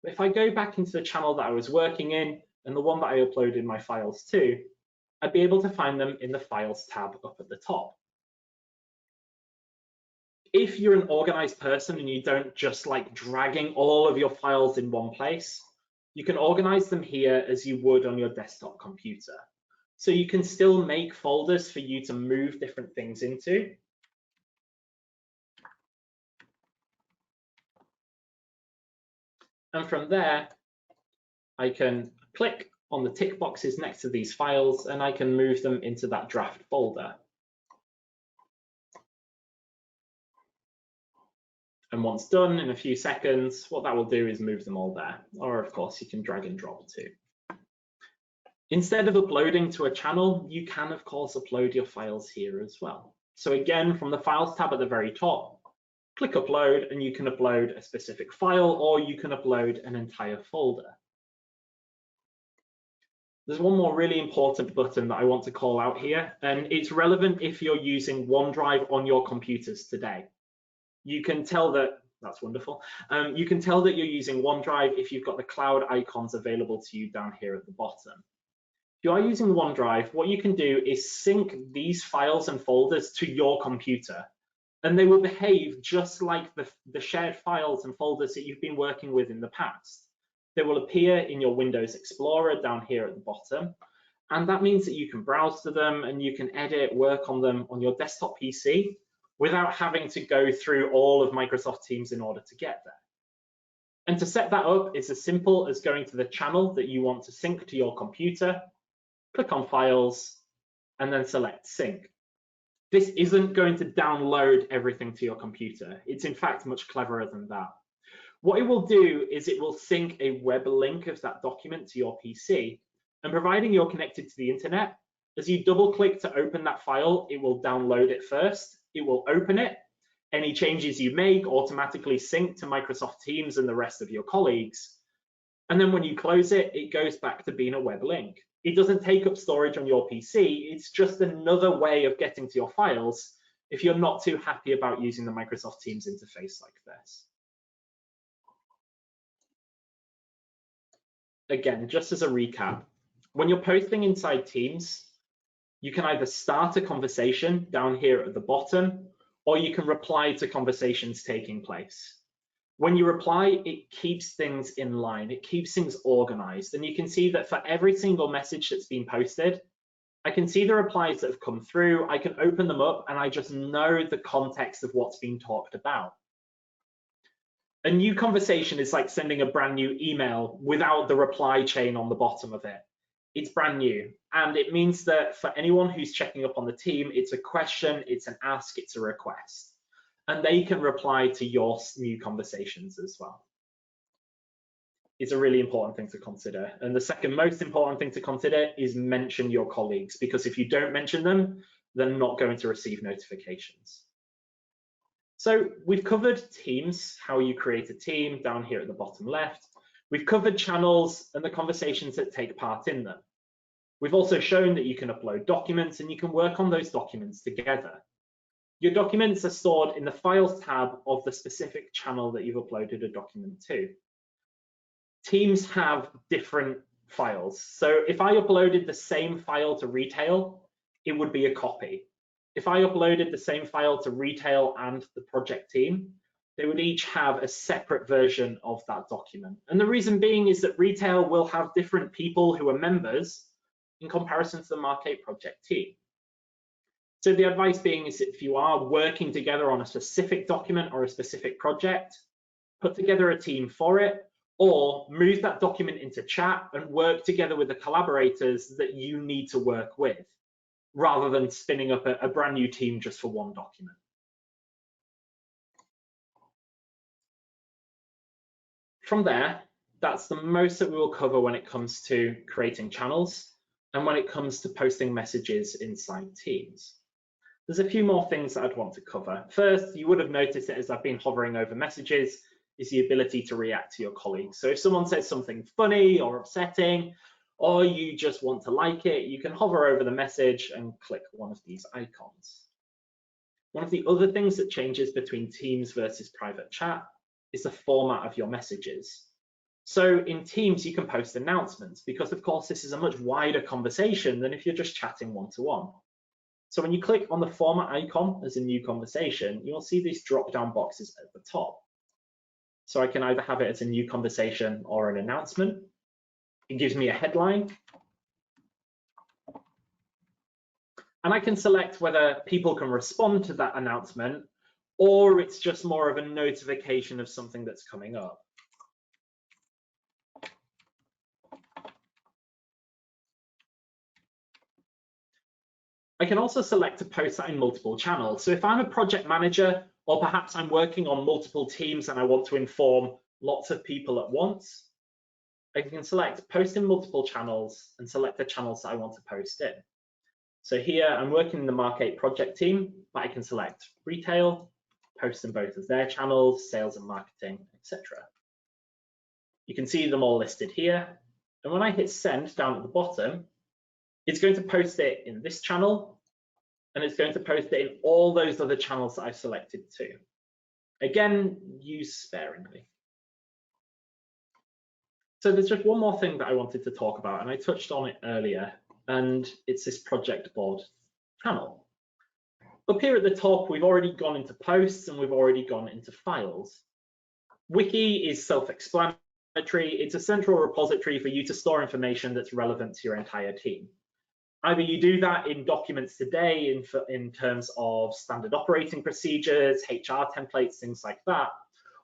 But if I go back into the channel that I was working in and the one that I uploaded my files to, I'd be able to find them in the Files tab up at the top. If you're an organized person and you don't just like dragging all of your files in one place, you can organize them here as you would on your desktop computer. So you can still make folders for you to move different things into. And from there, I can click on the tick boxes next to these files and I can move them into that draft folder. And once done, in a few seconds, what that will do is move them all there. Or of course, you can drag and drop too. Instead of uploading to a channel, you can of course upload your files here as well. So again, from the Files tab at the very top, click Upload and you can upload a specific file or you can upload an entire folder. There's one more really important button that I want to call out here, and it's relevant if you're using OneDrive on your computers today. You can tell that, that's wonderful. You can tell that you're using OneDrive if you've got the cloud icons available to you down here at the bottom. If you are using OneDrive, what you can do is sync these files and folders to your computer, and they will behave just like the shared files and folders that you've been working with in the past. They will appear in your Windows Explorer down here at the bottom, and that means that you can browse to them and you can edit, work on them on your desktop PC without having to go through all of Microsoft Teams in order to get there. And to set that up is as simple as going to the channel that you want to sync to your computer, click on Files, and then select Sync. This isn't going to download everything to your computer. It's in fact much cleverer than that. What it will do is it will sync a web link of that document to your PC, and providing you're connected to the internet, as you double click to open that file, it will download it first, it will open it, any changes you make automatically sync to Microsoft Teams and the rest of your colleagues, and then when you close it, it goes back to being a web link. It doesn't take up storage on your PC, it's just another way of getting to your files if you're not too happy about using the Microsoft Teams interface like this. Again, just as a recap, when you're posting inside Teams, you can either start a conversation down here at the bottom, or you can reply to conversations taking place. When you reply, it keeps things in line, it keeps things organized, and you can see that for every single message that's been posted, I can see the replies that have come through, I can open them up, and I just know the context of what's being talked about. A new conversation is like sending a brand new email without the reply chain on the bottom of it. It's brand new, and it means that for anyone who's checking up on the team, it's a question, it's an ask, it's a request, and they can reply to your new conversations as well. It's a really important thing to consider. And the second most important thing to consider is mention your colleagues, because if you don't mention them, they're not going to receive notifications. So we've covered Teams, how you create a team down here at the bottom left. We've covered channels and the conversations that take part in them. We've also shown that you can upload documents and you can work on those documents together. Your documents are stored in the Files tab of the specific channel that you've uploaded a document to. Teams have different files. So if I uploaded the same file to Retail, it would be a copy. If I uploaded the same file to Retail and the project team, they would each have a separate version of that document. And the reason being is that Retail will have different people who are members in comparison to the Mark8 project team. So the advice being is if you are working together on a specific document or a specific project, put together a team for it, or move that document into chat and work together with the collaborators that you need to work with, rather than spinning up a brand new team just for one document. From there, that's the most that we will cover when it comes to creating channels and when it comes to posting messages inside Teams. There's a few more things that I'd want to cover. First, you would have noticed it as I've been hovering over messages, is the ability to react to your colleagues. So if someone says something funny or upsetting, or you just want to like it, you can hover over the message and click one of these icons. One of the other things that changes between Teams versus private chat is the format of your messages. So in Teams, you can post announcements because, of course, this is a much wider conversation than if you're just chatting one-to-one. So when you click on the format icon as a new conversation, you'll see these drop-down boxes at the top. So I can either have it as a new conversation or an announcement. It gives me a headline. And I can select whether people can respond to that announcement or it's just more of a notification of something that's coming up. I can also select to post that in multiple channels. So if I'm a project manager, or perhaps I'm working on multiple teams and I want to inform lots of people at once, I can select post in multiple channels and select the channels that I want to post in. So here I'm working in the Mark 8 project team, but I can select retail, post in both of their channels, sales and marketing, etc. You can see them all listed here. And when I hit send down at the bottom, it's going to post it in this channel, and it's going to post it in all those other channels that I've selected too. Again, use sparingly. So there's just one more thing that I wanted to talk about, and I touched on it earlier, and it's this project board channel. Up here at the top, we've already gone into posts and we've already gone into files. Wiki is self-explanatory. It's a central repository for you to store information that's relevant to your entire team. Either you do that in documents today in terms of standard operating procedures, HR templates, things like that,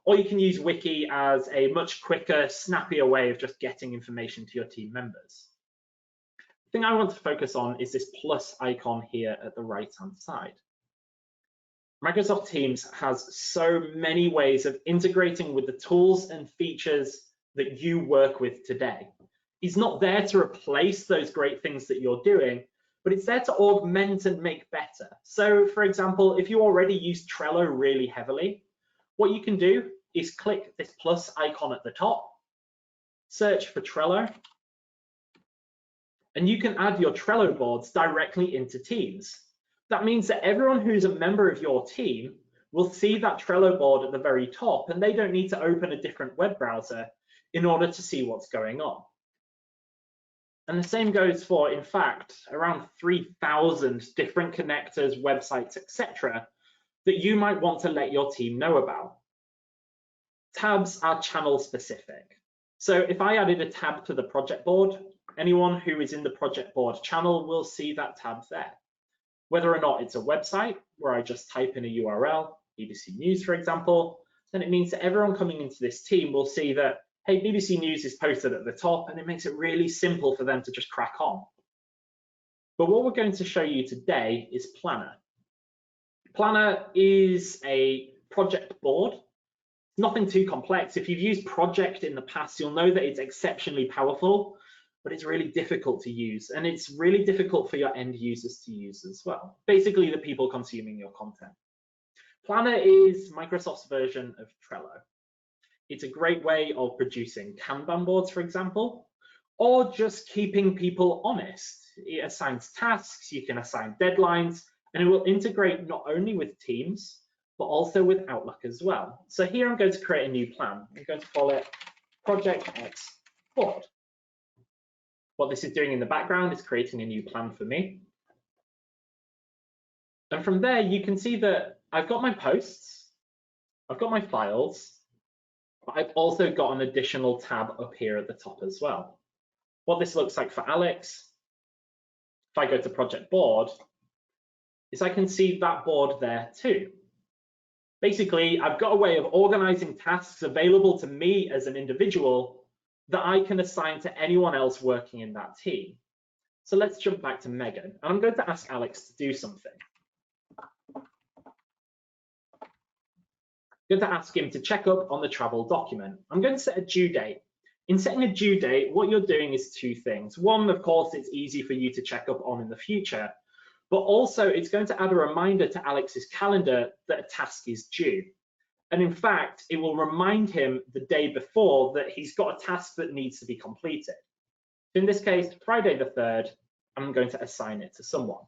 or you can use Wiki as a much quicker, snappier way of just getting information to your team members. The thing I want to focus on is this plus icon here at the right-hand side. Microsoft Teams has so many ways of integrating with the tools and features that you work with today. It's not there to replace those great things that you're doing, but it's there to augment and make better. So for example, if you already use Trello really heavily, what you can do is click this plus icon at the top, search for Trello, and you can add your Trello boards directly into Teams. That means that everyone who's a member of your team will see that Trello board at the very top, and they don't need to open a different web browser in order to see what's going on. And the same goes for, in fact, around 3,000 different connectors, websites, etc., that you might want to let your team know about. Tabs are channel specific. So if I added a tab to the project board, anyone who is in the project board channel will see that tab there. Whether or not it's a website where I just type in a URL, BBC News, for example, then it means that everyone coming into this team will see that, hey, BBC News is posted at the top, and it makes it really simple for them to just crack on. But what we're going to show you today is Planner. Planner is a project board. Nothing too complex. If you've used Project in the past, you'll know that it's exceptionally powerful, but it's really difficult to use, and it's really difficult for your end users to use as well. Basically, the people consuming your content. Planner is Microsoft's version of Trello. It's a great way of producing Kanban boards, for example, or just keeping people honest. It assigns tasks, you can assign deadlines, and it will integrate not only with Teams, but also with Outlook as well. So here I'm going to create a new plan. I'm going to call it Project X Board. What this is doing in the background is creating a new plan for me. And from there, you can see that I've got my posts, I've got my files, but I've also got an additional tab up here at the top as well. What this looks like for Alex, if I go to Project Board, is I can see that board there too. Basically, I've got a way of organizing tasks available to me as an individual that I can assign to anyone else working in that team. So let's jump back to Megan, and I'm going to ask Alex to do something. I'm going to ask him to check up on the travel document. I'm going to set a due date. In setting a due date, what you're doing is two things. One, of course, it's easy for you to check up on in the future, but also it's going to add a reminder to Alex's calendar that a task is due. And in fact, it will remind him the day before that he's got a task that needs to be completed. In this case, Friday the 3rd, I'm going to assign it to someone.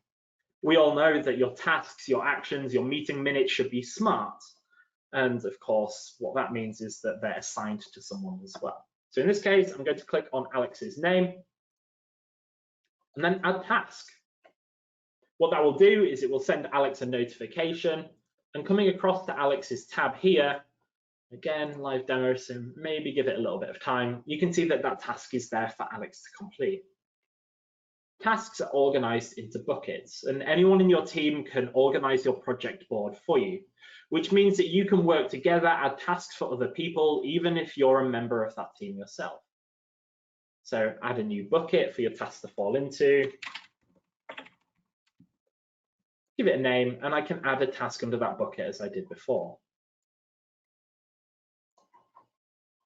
We all know that your tasks, your actions, your meeting minutes should be smart. And of course, what that means is that they're assigned to someone as well. So in this case, I'm going to click on Alex's name and then add task. What that will do is it will send Alex a notification, and coming across to Alex's tab here, again, live demo, so maybe give it a little bit of time, you can see that that task is there for Alex to complete. Tasks are organized into buckets, and anyone in your team can organize your project board for you, which means that you can work together, add tasks for other people, even if you're a member of that team yourself. So add a new bucket for your task to fall into, give it a name, and I can add a task under that bucket as I did before.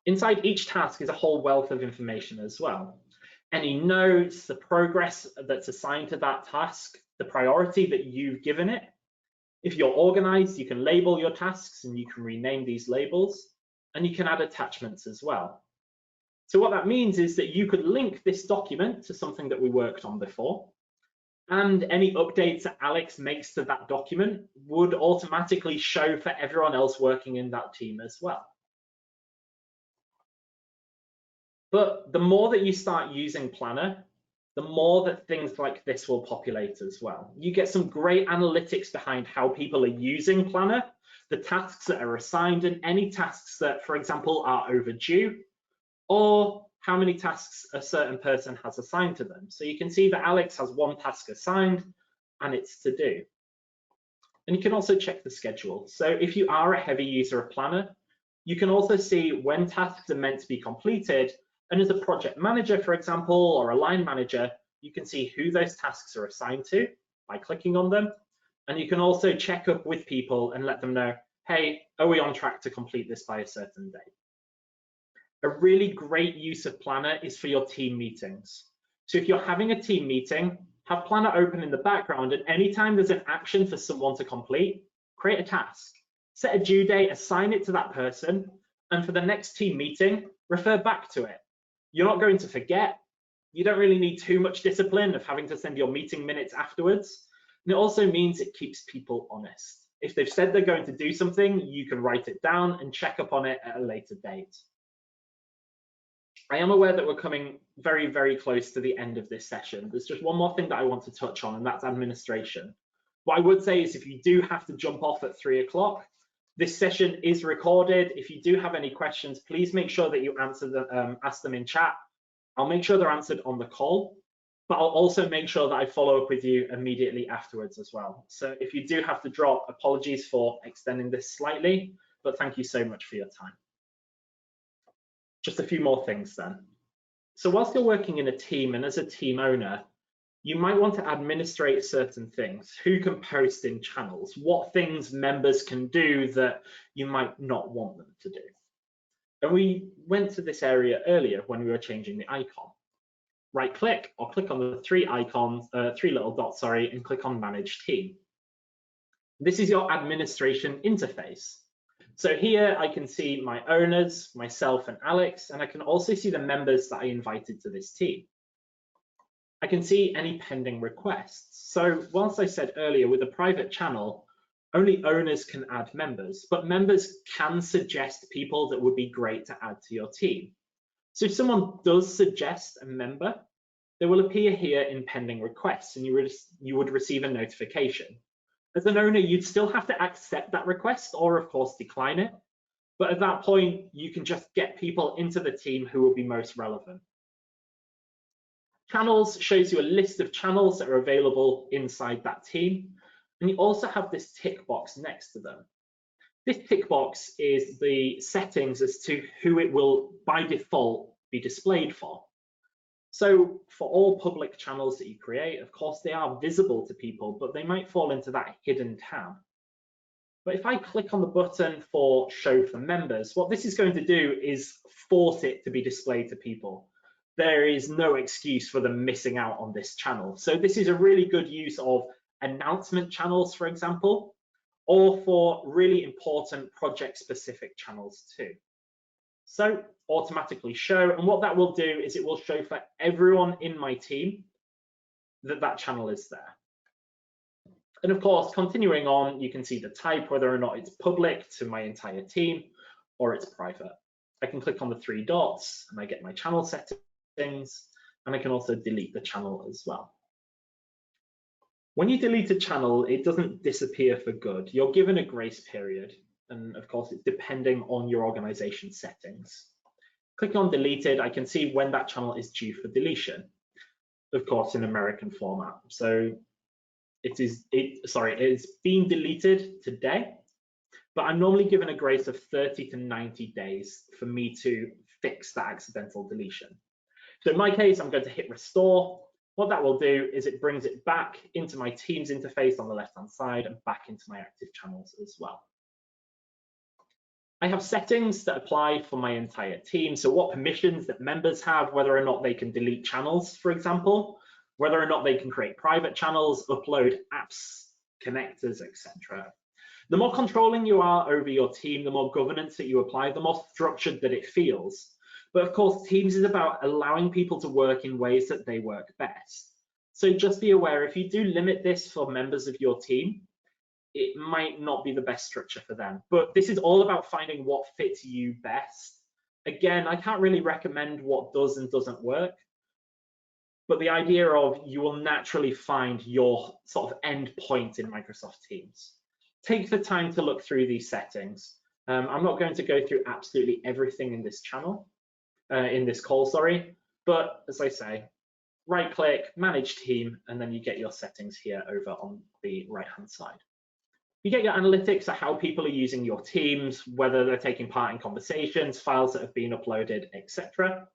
Inside each task is a whole wealth of information as well. Any notes, the progress that's assigned to that task, the priority that you've given it. If you're organized, you can label your tasks and you can rename these labels, and you can add attachments as well. So what that means is that you could link this document to something that we worked on before, and any updates that Alex makes to that document would automatically show for everyone else working in that team as well. But the more that you start using Planner, the more that things like this will populate as well. You get some great analytics behind how people are using Planner, the tasks that are assigned, and any tasks that, for example, are overdue, or how many tasks a certain person has assigned to them. So you can see that Alex has one task assigned and it's to do. And you can also check the schedule. So if you are a heavy user of Planner, you can also see when tasks are meant to be completed. And as a project manager, for example, or a line manager, you can see who those tasks are assigned to by clicking on them. And you can also check up with people and let them know, hey, are we on track to complete this by a certain date? A really great use of Planner is for your team meetings. So if you're having a team meeting, have Planner open in the background, and anytime there's an action for someone to complete, create a task. Set a due date, assign it to that person, and for the next team meeting, refer back to it. You're not going to forget. You don't really need too much discipline of having to send your meeting minutes afterwards. And it also means it keeps people honest. If they've said they're going to do something, you can write it down and check up on it at a later date. I am aware that we're coming very, very close to the end of this session. There's just one more thing that I want to touch on, and that's administration. What I would say is if you do have to jump off at 3 o'clock, this session is recorded. If you do have any questions, please make sure that you ask them in chat. I'll make sure they're answered on the call, but I'll also make sure that I follow up with you immediately afterwards as well. So if you do have to drop, apologies for extending this slightly, but thank you so much for your time. Just a few more things then. So whilst you're working in a team and as a team owner, you might want to administrate certain things. Who can post in channels? What things members can do that you might not want them to do? And we went to this area earlier when we were changing the icon. Right click or click on the three little dots, and click on Manage Team. This is your administration interface. So here I can see my owners, myself and Alex, and I can also see the members that I invited to this team. I can see any pending requests. So whilst I said earlier with a private channel, only owners can add members, but members can suggest people that would be great to add to your team. So if someone does suggest a member, they will appear here in pending requests and you would receive a notification. As an owner, you'd still have to accept that request or of course decline it. But at that point, you can just get people into the team who will be most relevant. Channels shows you a list of channels that are available inside that team. And you also have this tick box next to them. This tick box is the settings as to who it will by default be displayed for. So for all public channels that you create, of course, they are visible to people, but they might fall into that hidden tab. But if I click on the button for Show for Members, what this is going to do is force it to be displayed to people. There is no excuse for them missing out on this channel. So this is a really good use of announcement channels, for example, or for really important project-specific channels too. So automatically show, and what that will do is it will show for everyone in my team that that channel is there. And of course, continuing on, you can see the type, whether or not it's public to my entire team or it's private. I can click on the three dots and I get my channel settings, and I can also delete the channel as well. When you delete a channel, it doesn't disappear for good. You're given a grace period, and of course, it's depending on your organization settings. Clicking on deleted, I can see when that channel is due for deletion, of course, in American format. So it's being deleted today, but I'm normally given a grace of 30 to 90 days for me to fix that accidental deletion. So in my case, I'm going to hit restore. What that will do is it brings it back into my Teams interface on the left-hand side and back into my active channels as well. I have settings that apply for my entire team. So what permissions that members have, whether or not they can delete channels, for example, whether or not they can create private channels, upload apps, connectors, etc. The more controlling you are over your team, the more governance that you apply, the more structured that it feels. But of course, Teams is about allowing people to work in ways that they work best. So just be aware, if you do limit this for members of your team, it might not be the best structure for them. But this is all about finding what fits you best. Again, I can't really recommend what does and doesn't work, but the idea of you will naturally find your sort of end point in Microsoft Teams. Take the time to look through these settings. I'm not going to go through absolutely everything in this channel, in this call, sorry, but as I say, right click, manage team, and then you get your settings here over on the right-hand side. You get your analytics of how people are using your teams, whether they're taking part in conversations, files that have been uploaded, etc.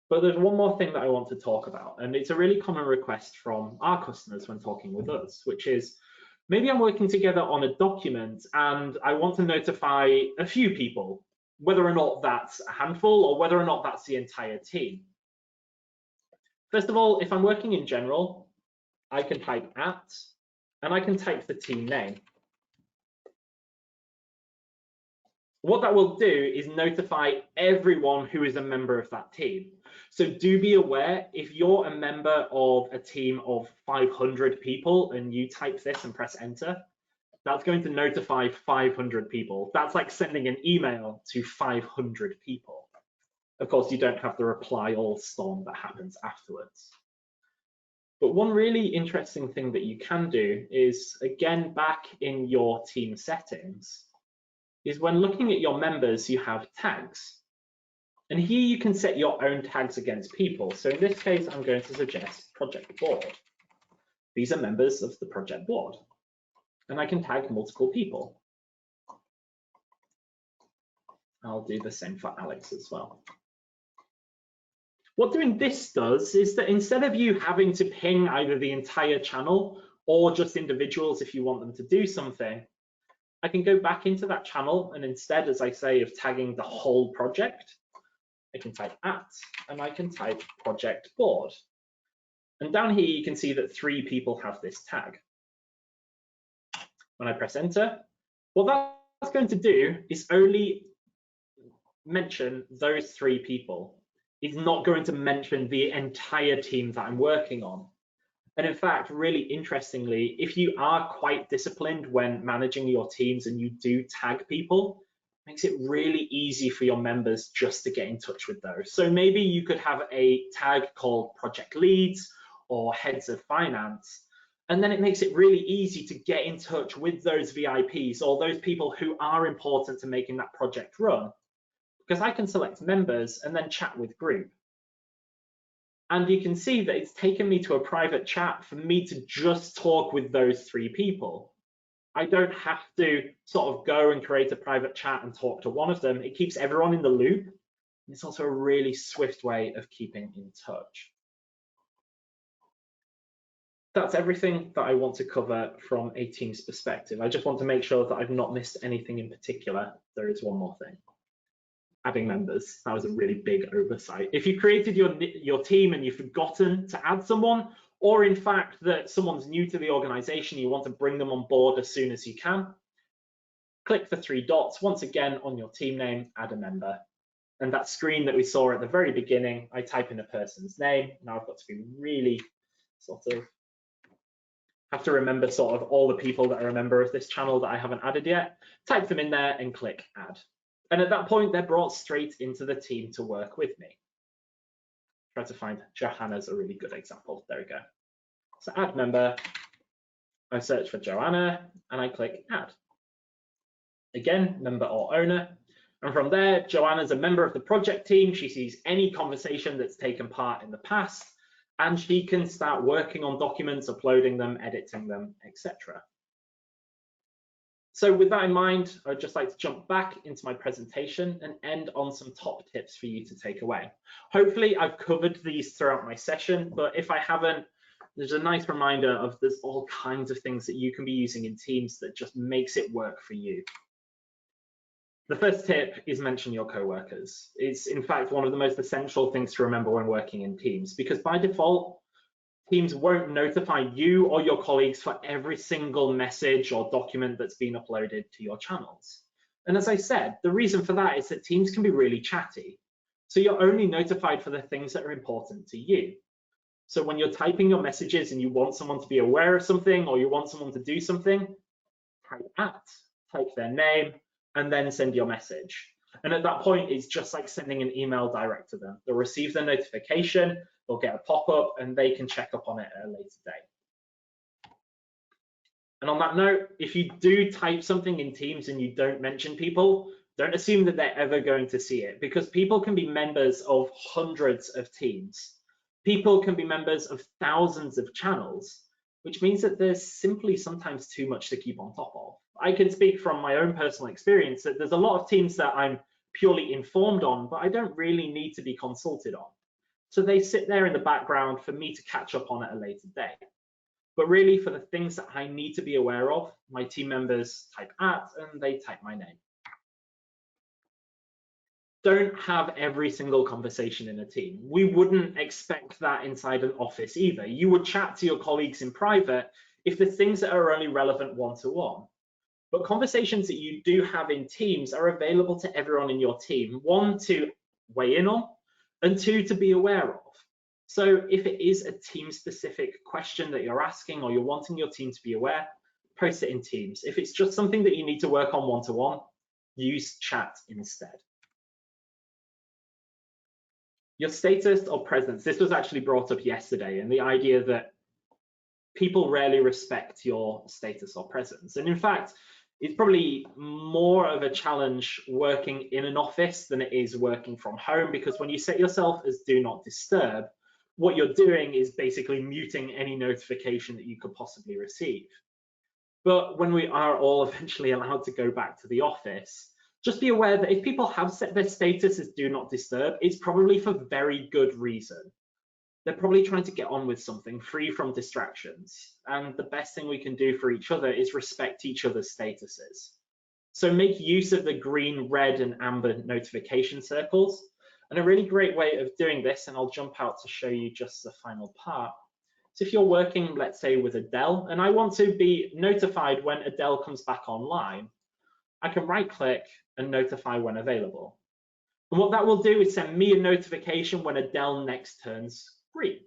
But there's one more thing that I want to talk about, and it's a really common request from our customers when talking with us, which is maybe I'm working together on a document and I want to notify a few people, whether or not that's a handful or whether or not that's the entire team. First of all, if I'm working in general, I can type @ and I can type the team name. What that will do is notify everyone who is a member of that team. So do be aware, if you're a member of a team of 500 people and you type this and press enter, that's going to notify 500 people. That's like sending an email to 500 people. Of course, you don't have the reply all storm that happens afterwards. But one really interesting thing that you can do is, again, back in your team settings, is when looking at your members, you have tags. And here you can set your own tags against people. So in this case, I'm going to suggest project board. These are members of the project board. And I can tag multiple people. I'll do the same for Alex as well. What doing this does is that instead of you having to ping either the entire channel or just individuals if you want them to do something, I can go back into that channel and instead, as I say, of tagging the whole project, I can type @ and I can type project board. And down here, you can see that 3 people have this tag. When I press enter, what that's going to do is only mention those 3 people. It's not going to mention the entire team that I'm working on. And in fact, really interestingly, if you are quite disciplined when managing your teams and you do tag people, it makes it really easy for your members just to get in touch with those. So maybe you could have a tag called project leads or heads of finance, and then it makes it really easy to get in touch with those VIPs or those people who are important to making that project run. Because I can select members and then chat with group. And you can see that it's taken me to a private chat for me to just talk with those 3 people. I don't have to sort of go and create a private chat and talk to one of them. It keeps everyone in the loop. It's also a really swift way of keeping in touch. That's everything that I want to cover from a Teams perspective. I just want to make sure that I've not missed anything in particular. There is one more thing. Adding members. That was a really big oversight. If you created your team and you've forgotten to add someone, or in fact that someone's new to the organization, you want to bring them on board as soon as you can, click the 3 dots once again on your team name, add a member. And that screen that we saw at the very beginning, I type in a person's name. Now I've got to be really sort of, have to remember sort of all the people that are a member of this channel that I haven't added yet, type them in there and click add. And at that point, they're brought straight into the team to work with me. Try to find Johanna's a really good example. There we go. So add member, I search for Joanna and I click add. Again, member or owner. And from there, Joanna's a member of the project team. She sees any conversation that's taken part in the past, and she can start working on documents, uploading them, editing them, etc. So with that in mind, I'd just like to jump back into my presentation and end on some top tips for you to take away. Hopefully I've covered these throughout my session, but if I haven't, there's a nice reminder of there's all kinds of things that you can be using in Teams that just makes it work for you. The first tip is mention your coworkers. It's in fact one of the most essential things to remember when working in Teams, because by default, Teams won't notify you or your colleagues for every single message or document that's been uploaded to your channels. And as I said, the reason for that is that Teams can be really chatty. So you're only notified for the things that are important to you. So when you're typing your messages and you want someone to be aware of something or you want someone to do something, type their name, and then send your message. And at that point, it's just like sending an email direct to them. They'll receive the notification, they'll get a pop-up, and they can check up on it at a later date. And on that note, if you do type something in Teams and you don't mention people, don't assume that they're ever going to see it, because people can be members of hundreds of teams. People can be members of thousands of channels, which means that there's simply sometimes too much to keep on top of. I can speak from my own personal experience that there's a lot of teams that I'm purely informed on, but I don't really need to be consulted on. So they sit there in the background for me to catch up on at a later date. But really, for the things that I need to be aware of, my team members type @ and they type my name. Don't have every single conversation in a team. We wouldn't expect that inside an office either. You would chat to your colleagues in private if there's things that are only relevant one-to-one. But conversations that you do have in Teams are available to everyone in your team. One, to weigh in on, and two, to be aware of. So if it is a team-specific question that you're asking or you're wanting your team to be aware, post it in Teams. If it's just something that you need to work on one-to-one, use chat instead. Your status or presence. This was actually brought up yesterday, and the idea that people rarely respect your status or presence. And in fact, it's probably more of a challenge working in an office than it is working from home, because when you set yourself as do not disturb, what you're doing is basically muting any notification that you could possibly receive. But when we are all eventually allowed to go back to the office, just be aware that if people have set their status as do not disturb, it's probably for very good reason. They're probably trying to get on with something free from distractions. And the best thing we can do for each other is respect each other's statuses. So make use of the green, red, and amber notification circles. And a really great way of doing this, and I'll jump out to show you just the final part. So if you're working, let's say, with Adele, and I want to be notified when Adele comes back online, I can right-click and notify when available. And what that will do is send me a notification when Adele next turns green.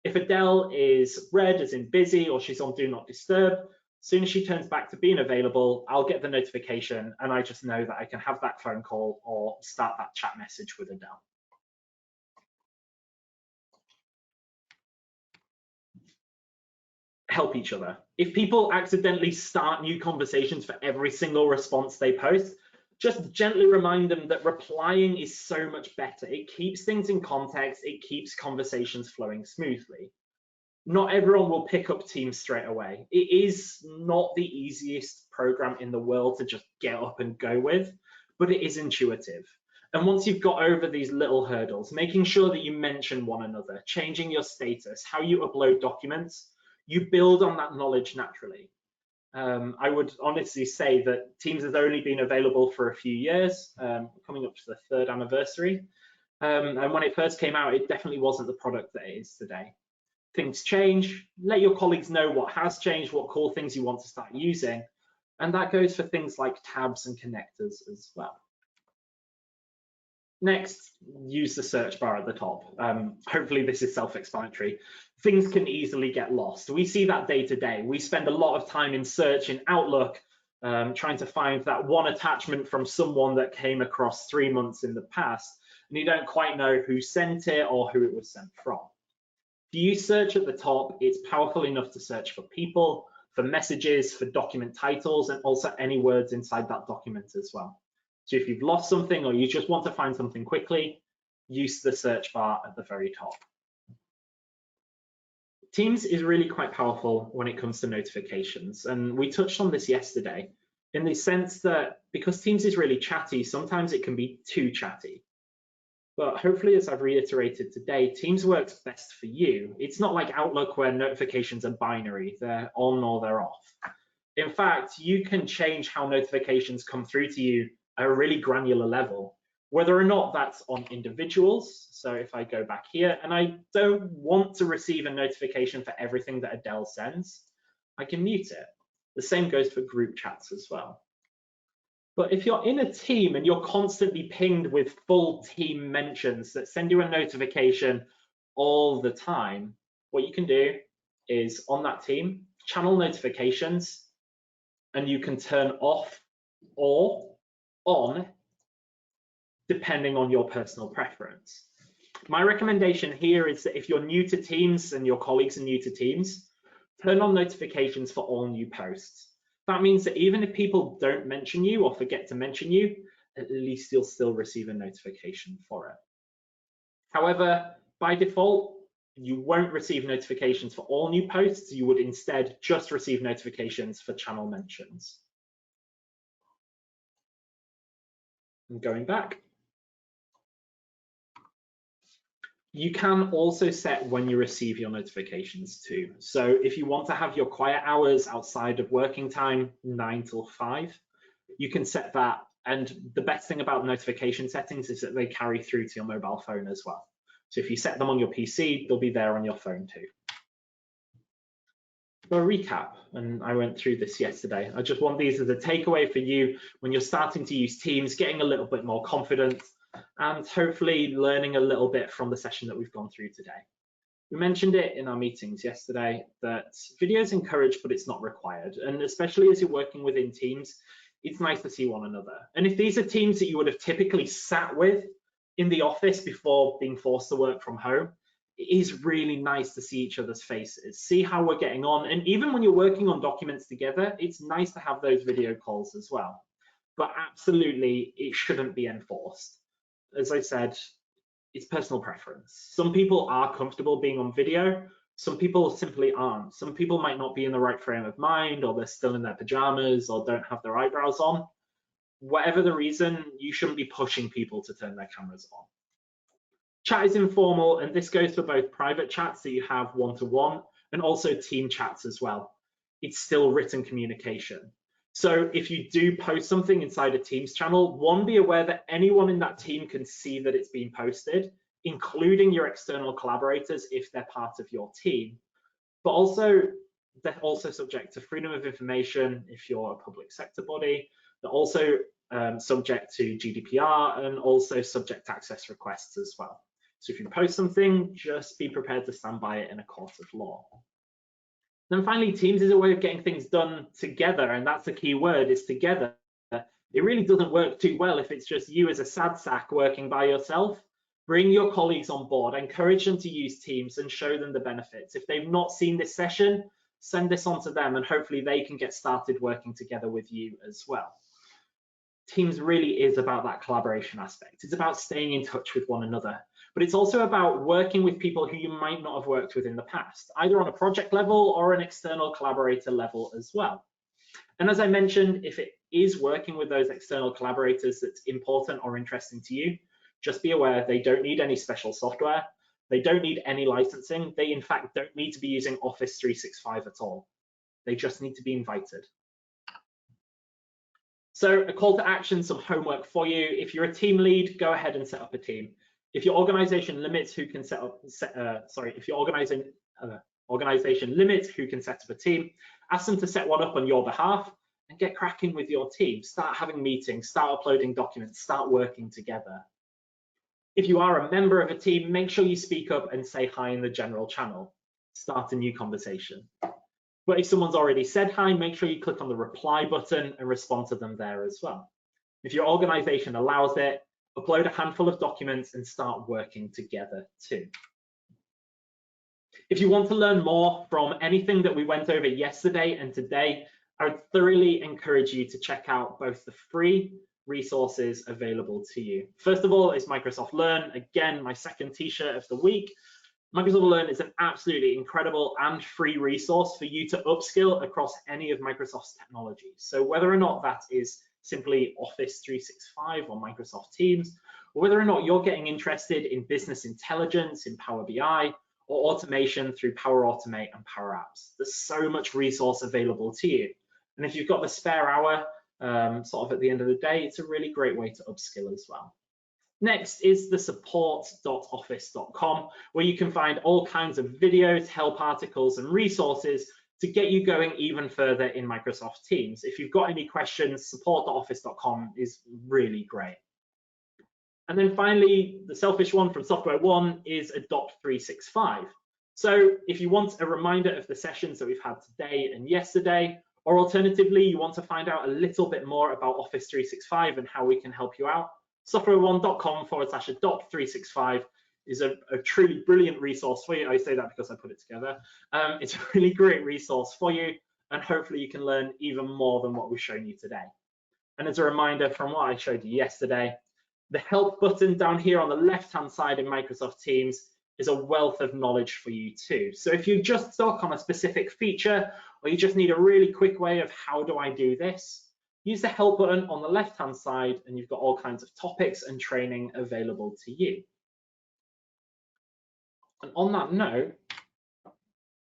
If Adele is red, as in busy, or she's on do not disturb, as soon as she turns back to being available, I'll get the notification and I just know that I can have that phone call or start that chat message with Adele. Help each other. If people accidentally start new conversations for every single response they post, just gently remind them that replying is so much better. It keeps things in context, it keeps conversations flowing smoothly. Not everyone will pick up Teams straight away. It is not the easiest program in the world to just get up and go with, but it is intuitive. And once you've got over these little hurdles, making sure that you mention one another, changing your status, how you upload documents, you build on that knowledge naturally. I would honestly say that Teams has only been available for a few years, coming up to the 3rd anniversary. And when it first came out, it definitely wasn't the product that it is today. Things change. Let your colleagues know what has changed, what cool things you want to start using. And that goes for things like tabs and connectors as well. Next, use the search bar at the top. Hopefully this is self-explanatory. Things can easily get lost. We see that day to day. We spend a lot of time in search in Outlook, trying to find that one attachment from someone that came across 3 months in the past, and you don't quite know who sent it or who it was sent from. If you search at the top, it's powerful enough to search for people, for messages, for document titles, and also any words inside that document as well. So if you've lost something or you just want to find something quickly, use the search bar at the very top. Teams is really quite powerful when it comes to notifications, and we touched on this yesterday in the sense that because Teams is really chatty, sometimes it can be too chatty. But hopefully, as I've reiterated today, Teams works best for you. It's not like Outlook where notifications are binary, they're on or they're off. In fact, you can change how notifications come through to you at a really granular level, whether or not that's on individuals. So if I go back here and I don't want to receive a notification for everything that Adele sends, I can mute it. The same goes for group chats as well. But if you're in a team and you're constantly pinged with full team mentions that send you a notification all the time, what you can do is on that team, channel notifications, and you can turn off or on depending on your personal preference. My recommendation here is that if you're new to Teams and your colleagues are new to Teams, turn on notifications for all new posts. That means that even if people don't mention you or forget to mention you, at least you'll still receive a notification for it. However, by default, you won't receive notifications for all new posts. You would instead just receive notifications for channel mentions. And going back, you can also set when you receive your notifications too. So if you want to have your quiet hours outside of working time, 9 till 5, you can set that. And the best thing about notification settings is that they carry through to your mobile phone as well. So if you set them on your PC, they'll be there on your phone too. For a recap, and I went through this yesterday, I just want these as a takeaway for you when you're starting to use Teams, getting a little bit more confident, and hopefully learning a little bit from the session that we've gone through today. We mentioned it in our meetings yesterday that video is encouraged, but it's not required. And especially as you're working within teams, it's nice to see one another. And if these are teams that you would have typically sat with in the office before being forced to work from home, it is really nice to see each other's faces, see how we're getting on. And even when you're working on documents together, it's nice to have those video calls as well. But absolutely, it shouldn't be enforced. As I said, it's personal preference. Some people are comfortable being on video, some people simply aren't. Some people might not be in the right frame of mind, or they're still in their pajamas, or don't have their eyebrows on. Whatever the reason, you shouldn't be pushing people to turn their cameras on. Chat is informal, and this goes for both private chats that you have one-to-one and also team chats as well. It's still written communication. So if you do post something inside a Teams channel, one, be aware that anyone in that team can see that it's been posted, including your external collaborators if they're part of your team. But also, they're also subject to freedom of information if you're a public sector body. They're also subject to GDPR and also subject access requests as well. So if you post something, just be prepared to stand by it in a court of law. Then finally, Teams is a way of getting things done together, and that's the key word, is together. It really doesn't work too well if it's just you as a sad sack working by yourself. Bring your colleagues on board, encourage them to use Teams and show them the benefits. If they've not seen this session, send this on to them and hopefully they can get started working together with you as well. Teams really is about that collaboration aspect. It's about staying in touch with one another, but it's also about working with people who you might not have worked with in the past, either on a project level or an external collaborator level as well. And as I mentioned, if it is working with those external collaborators that's important or interesting to you, just be aware they don't need any special software. They don't need any licensing. They, in fact, don't need to be using Office 365 at all. They just need to be invited. So a call to action, some homework for you. If you're a team lead, go ahead and set up a team. If your organization limits who can if your organization limits who can set up a team, ask them to set one up on your behalf and get cracking with your team. Start having meetings, start uploading documents, start working together. If you are a member of a team, make sure you speak up and say hi in the general channel. Start a new conversation. But if someone's already said hi, make sure you click on the reply button and respond to them there as well. If your organization allows it, upload a handful of documents and start working together too. If you want to learn more from anything that we went over yesterday and today, I would thoroughly encourage you to check out both the free resources available to you. First of all is Microsoft Learn. Again, my second t-shirt of the week. Microsoft Learn is an absolutely incredible and free resource for you to upskill across any of Microsoft's technologies. So whether or not that is simply Office 365 or Microsoft Teams, or whether or not you're getting interested in business intelligence in Power BI, or automation through Power Automate and Power Apps. There's so much resource available to you. And if you've got the spare hour sort of at the end of the day, it's a really great way to upskill as well. Next is the support.office.com, where you can find all kinds of videos, help articles, and resources to get you going even further in Microsoft Teams. If you've got any questions, support.office.com is really great. And then finally, the selfish one from Software One is Adopt 365. So if you want a reminder of the sessions that we've had today and yesterday, or alternatively, you want to find out a little bit more about Office 365 and how we can help you out, softwareone.com/adopt 365 is a truly brilliant resource for you. I say that because I put it together. It's a really great resource for you, and hopefully you can learn even more than what we've shown you today. And as a reminder from what I showed you yesterday, the help button down here on the left-hand side in Microsoft Teams is a wealth of knowledge for you too. So if you're just stuck on a specific feature, or you just need a really quick way of how do I do this, use the help button on the left-hand side and you've got all kinds of topics and training available to you. And on that note,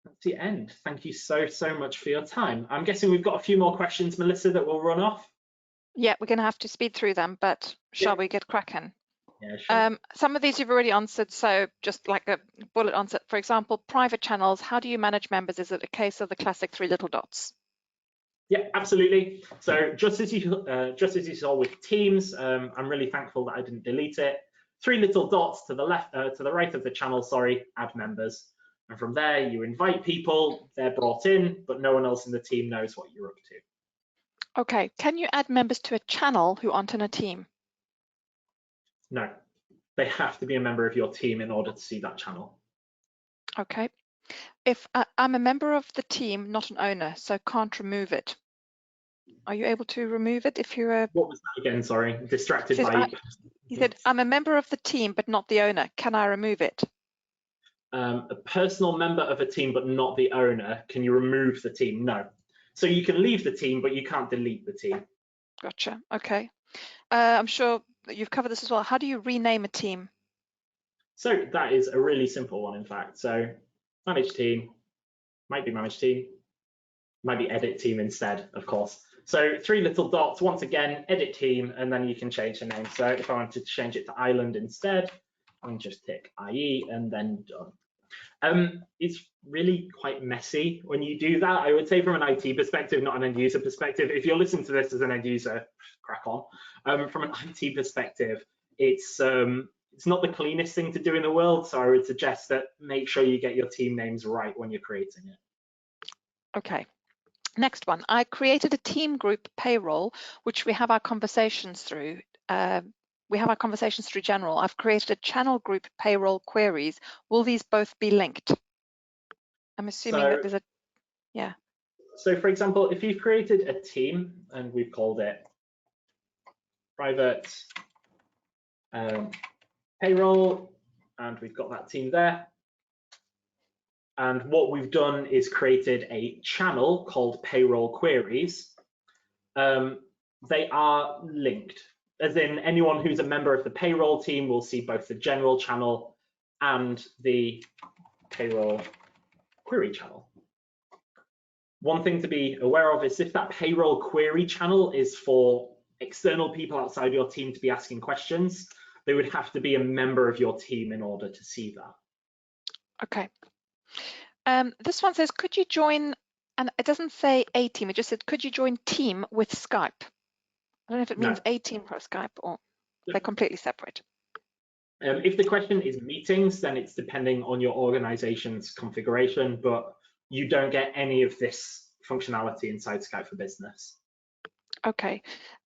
that's the end. Thank you so much for your time. I'm guessing we've got a few more questions, Melissa, that will run off. Yeah, we're going to have to speed through them, but shall we get cracking? Yeah, sure. Some of these you've already answered, so just like a bullet answer. For example, private channels, how do you manage members? Is it a case of the classic 3 little dots? Yeah, absolutely. So just as you saw with Teams, I'm really thankful that I didn't delete it. 3 little dots to the left, to the right of the channel, sorry, add members. And from there, you invite people, they're brought in, but no one else in the team knows what you're up to. Okay, can you add members to a channel who aren't in a team? No, they have to be a member of your team in order to see that channel. Okay. If I'm a member of the team, not an owner, so can't remove it, are you able to remove it if you're a... What was that again? Sorry, distracted by... He said, I'm a member of the team, but not the owner. Can I remove it? A personal member of a team, but not the owner. Can you remove the team? No. So you can leave the team, but you can't delete the team. Gotcha. Okay. I'm sure you've covered this as well. How do you rename a team? So that is a really simple one, in fact. So manage team, might be manage team, might be edit team instead, of course. So 3 little dots, once again, edit team, and then you can change the name. So if I wanted to change it to Island instead, I can just tick IE and then done. It's really quite messy when you do that. I would say from an IT perspective, not an end user perspective. If you're listening to this as an end user, crack on. From an IT perspective, it's not the cleanest thing to do in the world. So I would suggest that make sure you get your team names right when you're creating it. Okay. Next one. I created a team group payroll, which we have our conversations through. General. I've created a channel group payroll queries. Will these both be linked? I'm assuming that there's a, yeah. So for example, if you've created a team and we've called it private payroll, and we've got that team there. And what we've done is created a channel called payroll queries. They are linked, as in anyone who's a member of the payroll team will see both the general channel and the payroll query channel. One thing to be aware of is if that payroll query channel is for external people outside your team to be asking questions, they would have to be a member of your team in order to see that. Okay. This one says, could you join, and it doesn't say a team, it just said, could you join team with Skype? I don't know if it means a team for Skype or they're completely separate. If the question is meetings, then it's depending on your organization's configuration, but you don't get any of this functionality inside Skype for Business. Okay.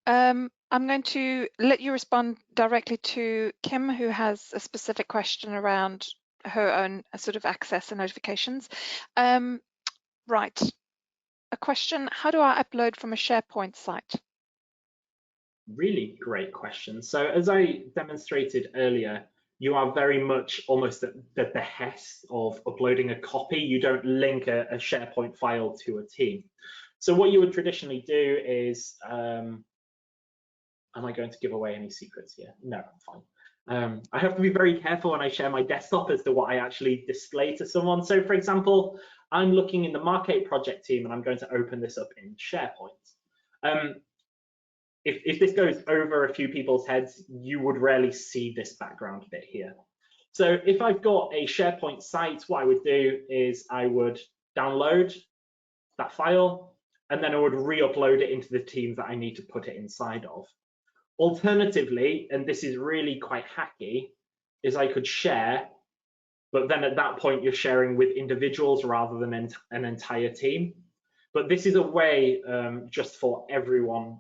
I'm going to let you respond directly to Kim, who has a specific question around her own sort of access and notifications. Right. A question, how do I upload from a SharePoint site? Really great question. So as I demonstrated earlier, you are very much almost at the behest of uploading a copy. You don't link a SharePoint file to a team. So what you would traditionally do is, am I going to give away any secrets here? No, I'm fine. I have to be very careful when I share my desktop as to what I actually display to someone. So for example, I'm looking in the Mark8 project team and I'm going to open this up in SharePoint. If this goes over a few people's heads, you would rarely see this background bit here. So if I've got a SharePoint site, what I would do is I would download that file, and then I would re-upload it into the team that I need to put it inside of. Alternatively, and this is really quite hacky, is I could share, but then at that point you're sharing with individuals rather than an entire team. But this is a way, just for everyone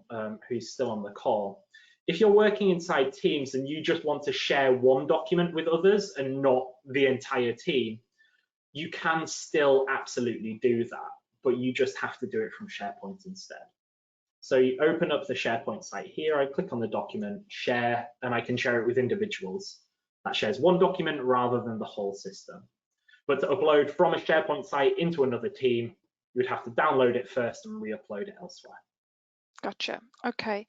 who's still on the call. If you're working inside teams and you just want to share one document with others and not the entire team, you can still absolutely do that, but you just have to do it from SharePoint instead. So you open up the SharePoint site here, I click on the document, share, and I can share it with individuals. That shares one document rather than the whole system. But to upload from a SharePoint site into another team, you would have to download it first and re-upload it elsewhere. Gotcha. Okay.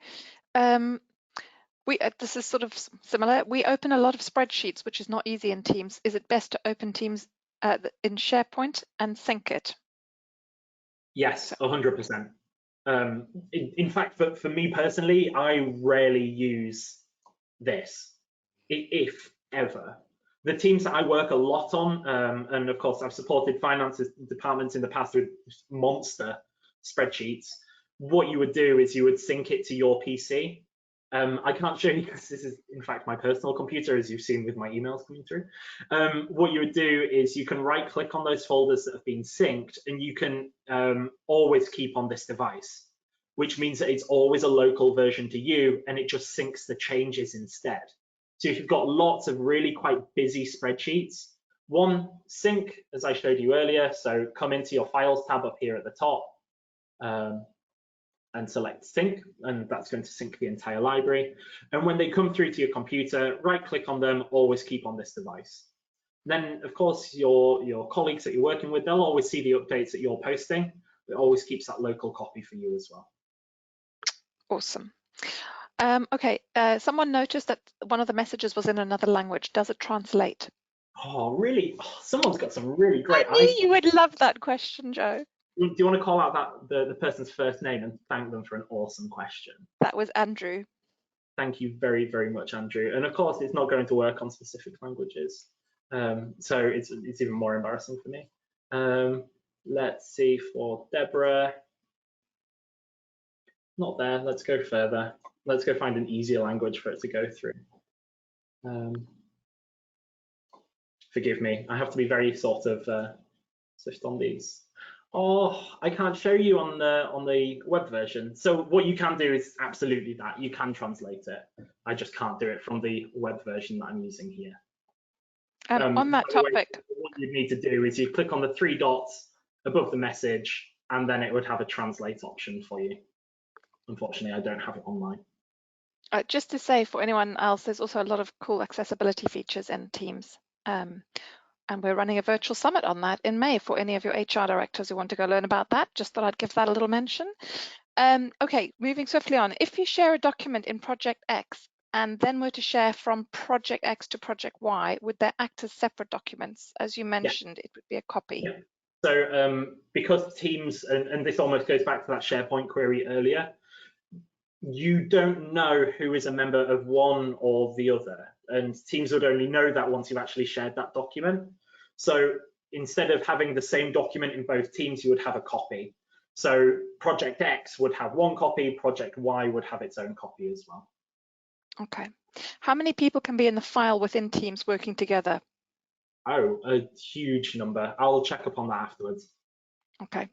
This is sort of similar. We open a lot of spreadsheets, which is not easy in Teams. Is it best to open Teams in SharePoint and sync it? Yes, 100%. In fact, for me personally, I rarely use this, if ever. The teams that I work a lot on, and of course I've supported finance departments in the past with monster spreadsheets, what you would do is you would sync it to your PC. I can't show you because this is in fact my personal computer, as you've seen with my emails coming through. What you would do is you can right click on those folders that have been synced, and you can always keep on this device, which means that it's always a local version to you and it just syncs the changes instead. So if you've got lots of really quite busy spreadsheets, one, sync, as I showed you earlier. So come into your Files tab up here at the top and select Sync, and that's going to sync the entire library. And when they come through to your computer, right-click on them, always keep on this device. Then, of course, your colleagues that you're working with, they'll always see the updates that you're posting. It always keeps that local copy for you as well. Awesome. Okay, someone noticed that one of the messages was in another language. Does it translate? Oh, really? Oh, someone's got some really great I knew you would love that question, Joe. Do you want to call out the person's first name and thank them for an awesome question? That was Andrew. Thank you very, very much, Andrew. And of course, it's not going to work on specific languages. So it's even more embarrassing for me. Let's see for Deborah. Not there. Let's go further. Let's go find an easier language for it to go through. Forgive me. I have to be very sort of swift on these. Oh, I can't show you on the web version. So what you can do is absolutely that. You can translate it. I just can't do it from the web version that I'm using here. On that topic, what you need to do is you click on the three dots above the message, and then it would have a translate option for you. Unfortunately, I don't have it online. Just to say for anyone else, there's also a lot of cool accessibility features in Teams. And we're running a virtual summit on that in May for any of your HR directors who want to go learn about that. Just thought I'd give that a little mention. Okay, moving swiftly on. If you share a document in Project X and then were to share from Project X to Project Y, would they act as separate documents? As you mentioned, it would be a copy. Yeah. So because Teams, and this almost goes back to that SharePoint query earlier, you don't know who is a member of one or the other, and Teams would only know that once you've actually shared that document. So instead of having the same document in both teams, you would have a copy. So Project X would have one copy, Project Y would have its own copy as well. Okay. How many people can be in the file within Teams working together? Oh, a huge number. I'll check up on that afterwards. Okay.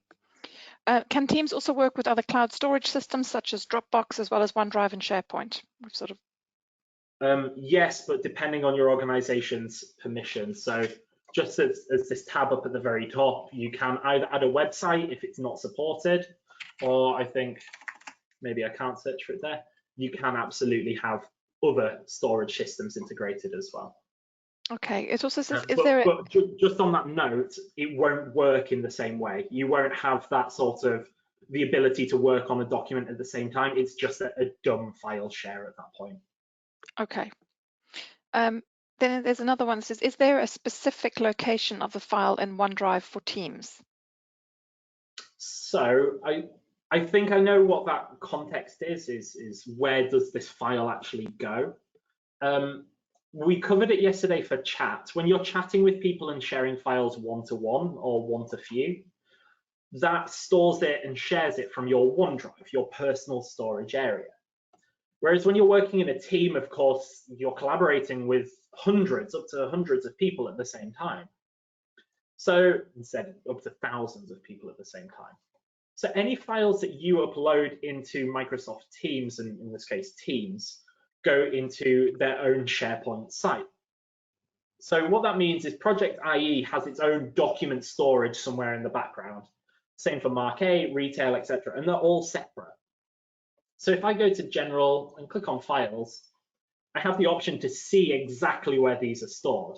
Can Teams also work with other cloud storage systems such as Dropbox as well as OneDrive and SharePoint? We've sort of yes, but depending on your organization's permissions. So just as this tab up at the very top, you can either add a website if it's not supported, or I think maybe I can't search for it there. You can absolutely have other storage systems integrated as well. Okay, it also says, but just on that note, it won't work in the same way. You won't have that sort of the ability to work on a document at the same time. It's just a dumb file share at that point. Okay. Then there's another one that says, is there a specific location of the file in OneDrive for Teams? So I think I know what that context is where does this file actually go? We covered it yesterday for chat. When you're chatting with people and sharing files one-to-one or one-to-few, that stores it and shares it from your OneDrive, your personal storage area. Whereas when you're working in a team, of course, you're collaborating with hundreds, up to hundreds of people at the same time. So instead, up to thousands of people at the same time. So any files that you upload into Microsoft Teams, and in this case, Teams, go into their own SharePoint site. So what that means is Project IE has its own document storage somewhere in the background. Same for Marquee, Retail, etc., and they're all separate. So if I go to General and click on Files, I have the option to see exactly where these are stored.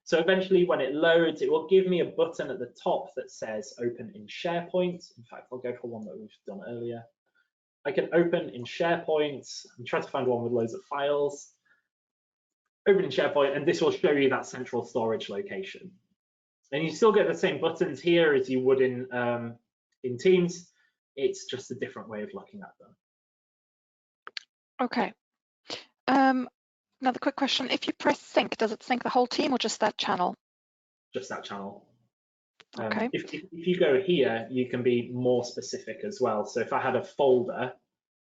So eventually when it loads, it will give me a button at the top that says Open in SharePoint. In fact, I'll go for one that we've done earlier. I can open in SharePoint and try to find one with loads of files. Open in SharePoint, and this will show you that central storage location. And you still get the same buttons here as you would in Teams. It's just a different way of looking at them. Okay. Another quick question. If you press sync, does it sync the whole team or just that channel? Just that channel. Okay. If you go here, you can be more specific as well. So if I had a folder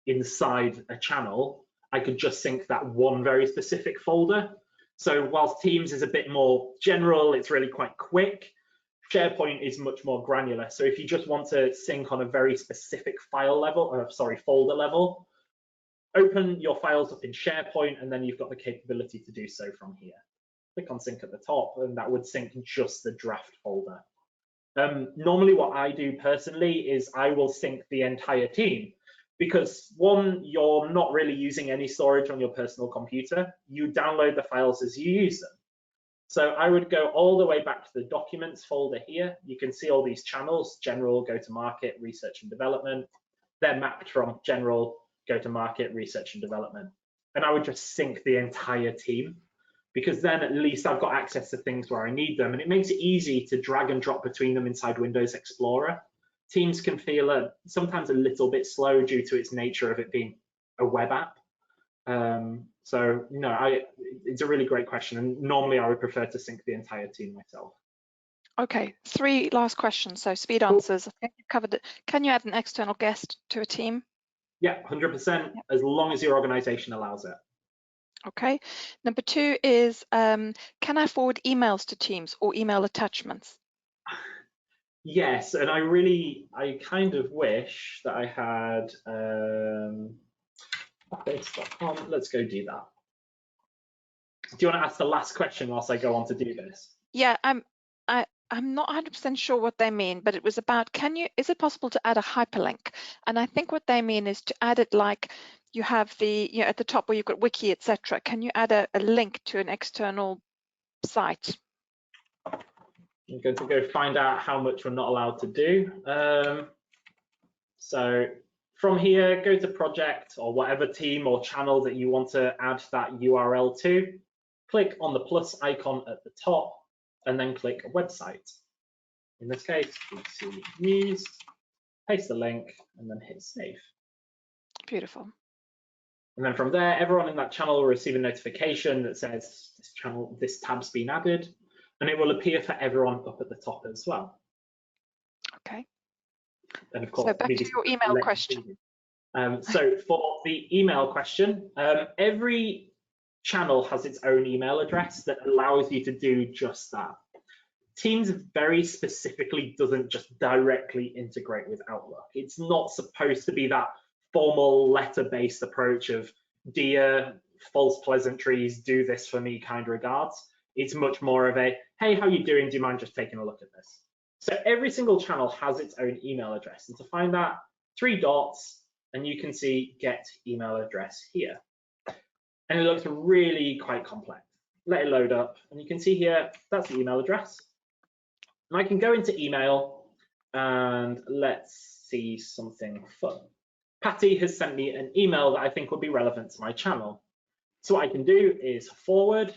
inside a channel, I could just sync that one very specific folder. So whilst Teams is a bit more general, it's really quite quick, SharePoint is much more granular. So if you just want to sync on a very specific file level, or sorry, folder level, open your files up in SharePoint, and then you've got the capability to do so from here. Click on sync at the top, and that would sync just the draft folder. Normally what I do personally is I will sync the entire team because one, you're not really using any storage on your personal computer. You download the files as you use them. So I would go all the way back to the documents folder here. You can see all these channels, general, go to market, research and development. They're mapped from general, go to market, research and development. And I would just sync the entire team, because then at least I've got access to things where I need them. And it makes it easy to drag and drop between them inside Windows Explorer. Teams can feel sometimes a little bit slow due to its nature of it being a web app. So no, it's a really great question. And normally I would prefer to sync the entire team myself. Okay, 3 last questions. So speed answers. I think you've covered it. Can you add an external guest to a team? Yeah, 100%, as long as your organization allows it. Okay. Number 2 is, can I forward emails to Teams or email attachments? Yes, and I kind of wish that I had updates.com. Let's go do that. Do you want to ask the last question whilst I go on to do this? Yeah, I'm not 100% sure what they mean, but it was about, is it possible to add a hyperlink? And I think what they mean is to add it like you have at the top where you've got wiki, etc. Can you add a link to an external site? I'm going to go find out how much we're not allowed to do. So from here, go to project or whatever team or channel that you want to add that URL to. Click on the plus icon at the top and then click website. In this case, BBC News, paste the link and then hit save. Beautiful. And then from there, everyone in that channel will receive a notification that says this tab's been added, and it will appear for everyone up at the top as well. Okay. And of course, so back to your email question. So for the email question, every channel has its own email address that allows you to do just that. Teams very specifically doesn't just directly integrate with Outlook. It's not supposed to be that formal letter-based approach of dear false pleasantries, do this for me kind regards. It's much more of a, hey, how you doing? Do you mind just taking a look at this? So every single channel has its own email address. And to find that, 3 dots, and you can see get email address here. And it looks really quite complex. Let it load up, and you can see here, that's the email address. And I can go into email, and let's see something fun. Patty has sent me an email that I think would be relevant to my channel. So what I can do is forward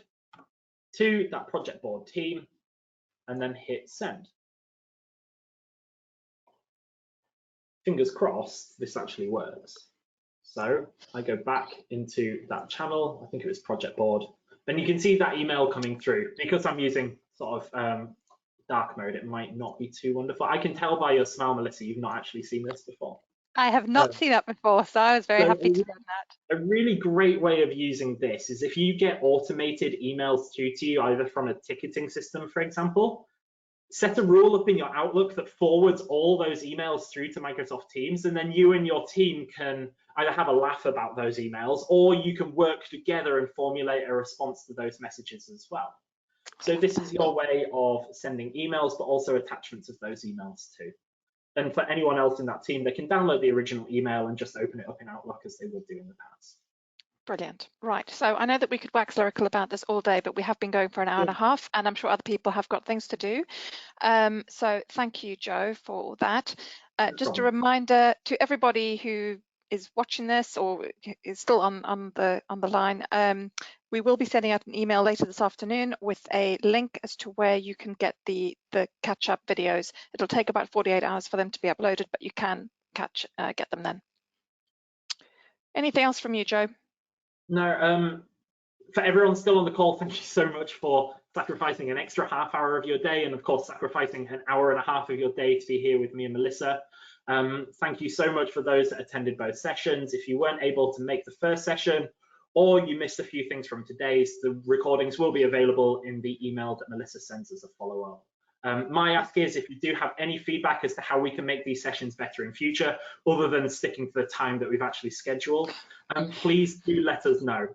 to that project board team, and then hit send. Fingers crossed, this actually works. So I go back into that channel, I think it was project board, and you can see that email coming through. Because I'm using sort of dark mode, it might not be too wonderful. I can tell by your smile, Melissa, you've not actually seen this before. I have not seen that before, so I was very happy to learn that. A really great way of using this is if you get automated emails through to you, either from a ticketing system, for example, set a rule up in your Outlook that forwards all those emails through to Microsoft Teams, and then you and your team can either have a laugh about those emails, or you can work together and formulate a response to those messages as well. So this is your way of sending emails, but also attachments of those emails too. And for anyone else in that team, they can download the original email and just open it up in Outlook as they would do in the past. Brilliant. Right. So I know that we could wax lyrical about this all day, but we have been going for an hour and a half, and I'm sure other people have got things to do. So thank you, Joe, for that. Just a reminder to everybody who is watching this or is still on the line. We will be sending out an email later this afternoon with a link as to where you can get the catch-up videos. It'll take about 48 hours for them to be uploaded, but you can get them then. Anything else from you, Joe? No, for everyone still on the call, thank you so much for sacrificing an extra half hour of your day, and of course sacrificing an hour and a half of your day to be here with me and Melissa. Thank you so much for those that attended both sessions. If you weren't able to make the first session, or you missed a few things from today's, the recordings will be available in the email that Melissa sends as a follow-up. My ask is, if you do have any feedback as to how we can make these sessions better in future, other than sticking to the time that we've actually scheduled, please do let us know.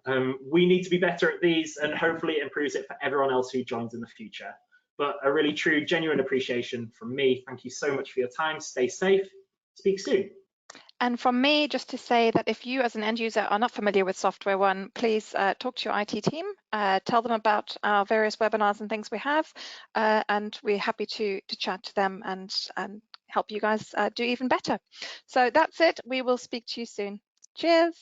We need to be better at these, and hopefully it improves it for everyone else who joins in the future. But a really true, genuine appreciation from me. Thank you so much for your time. Stay safe. Speak soon. And from me, just to say that if you as an end user are not familiar with SoftwareOne, please talk to your IT team, tell them about our various webinars and things we have, and we're happy to chat to them and help you guys do even better. So that's it. We will speak to you soon. Cheers.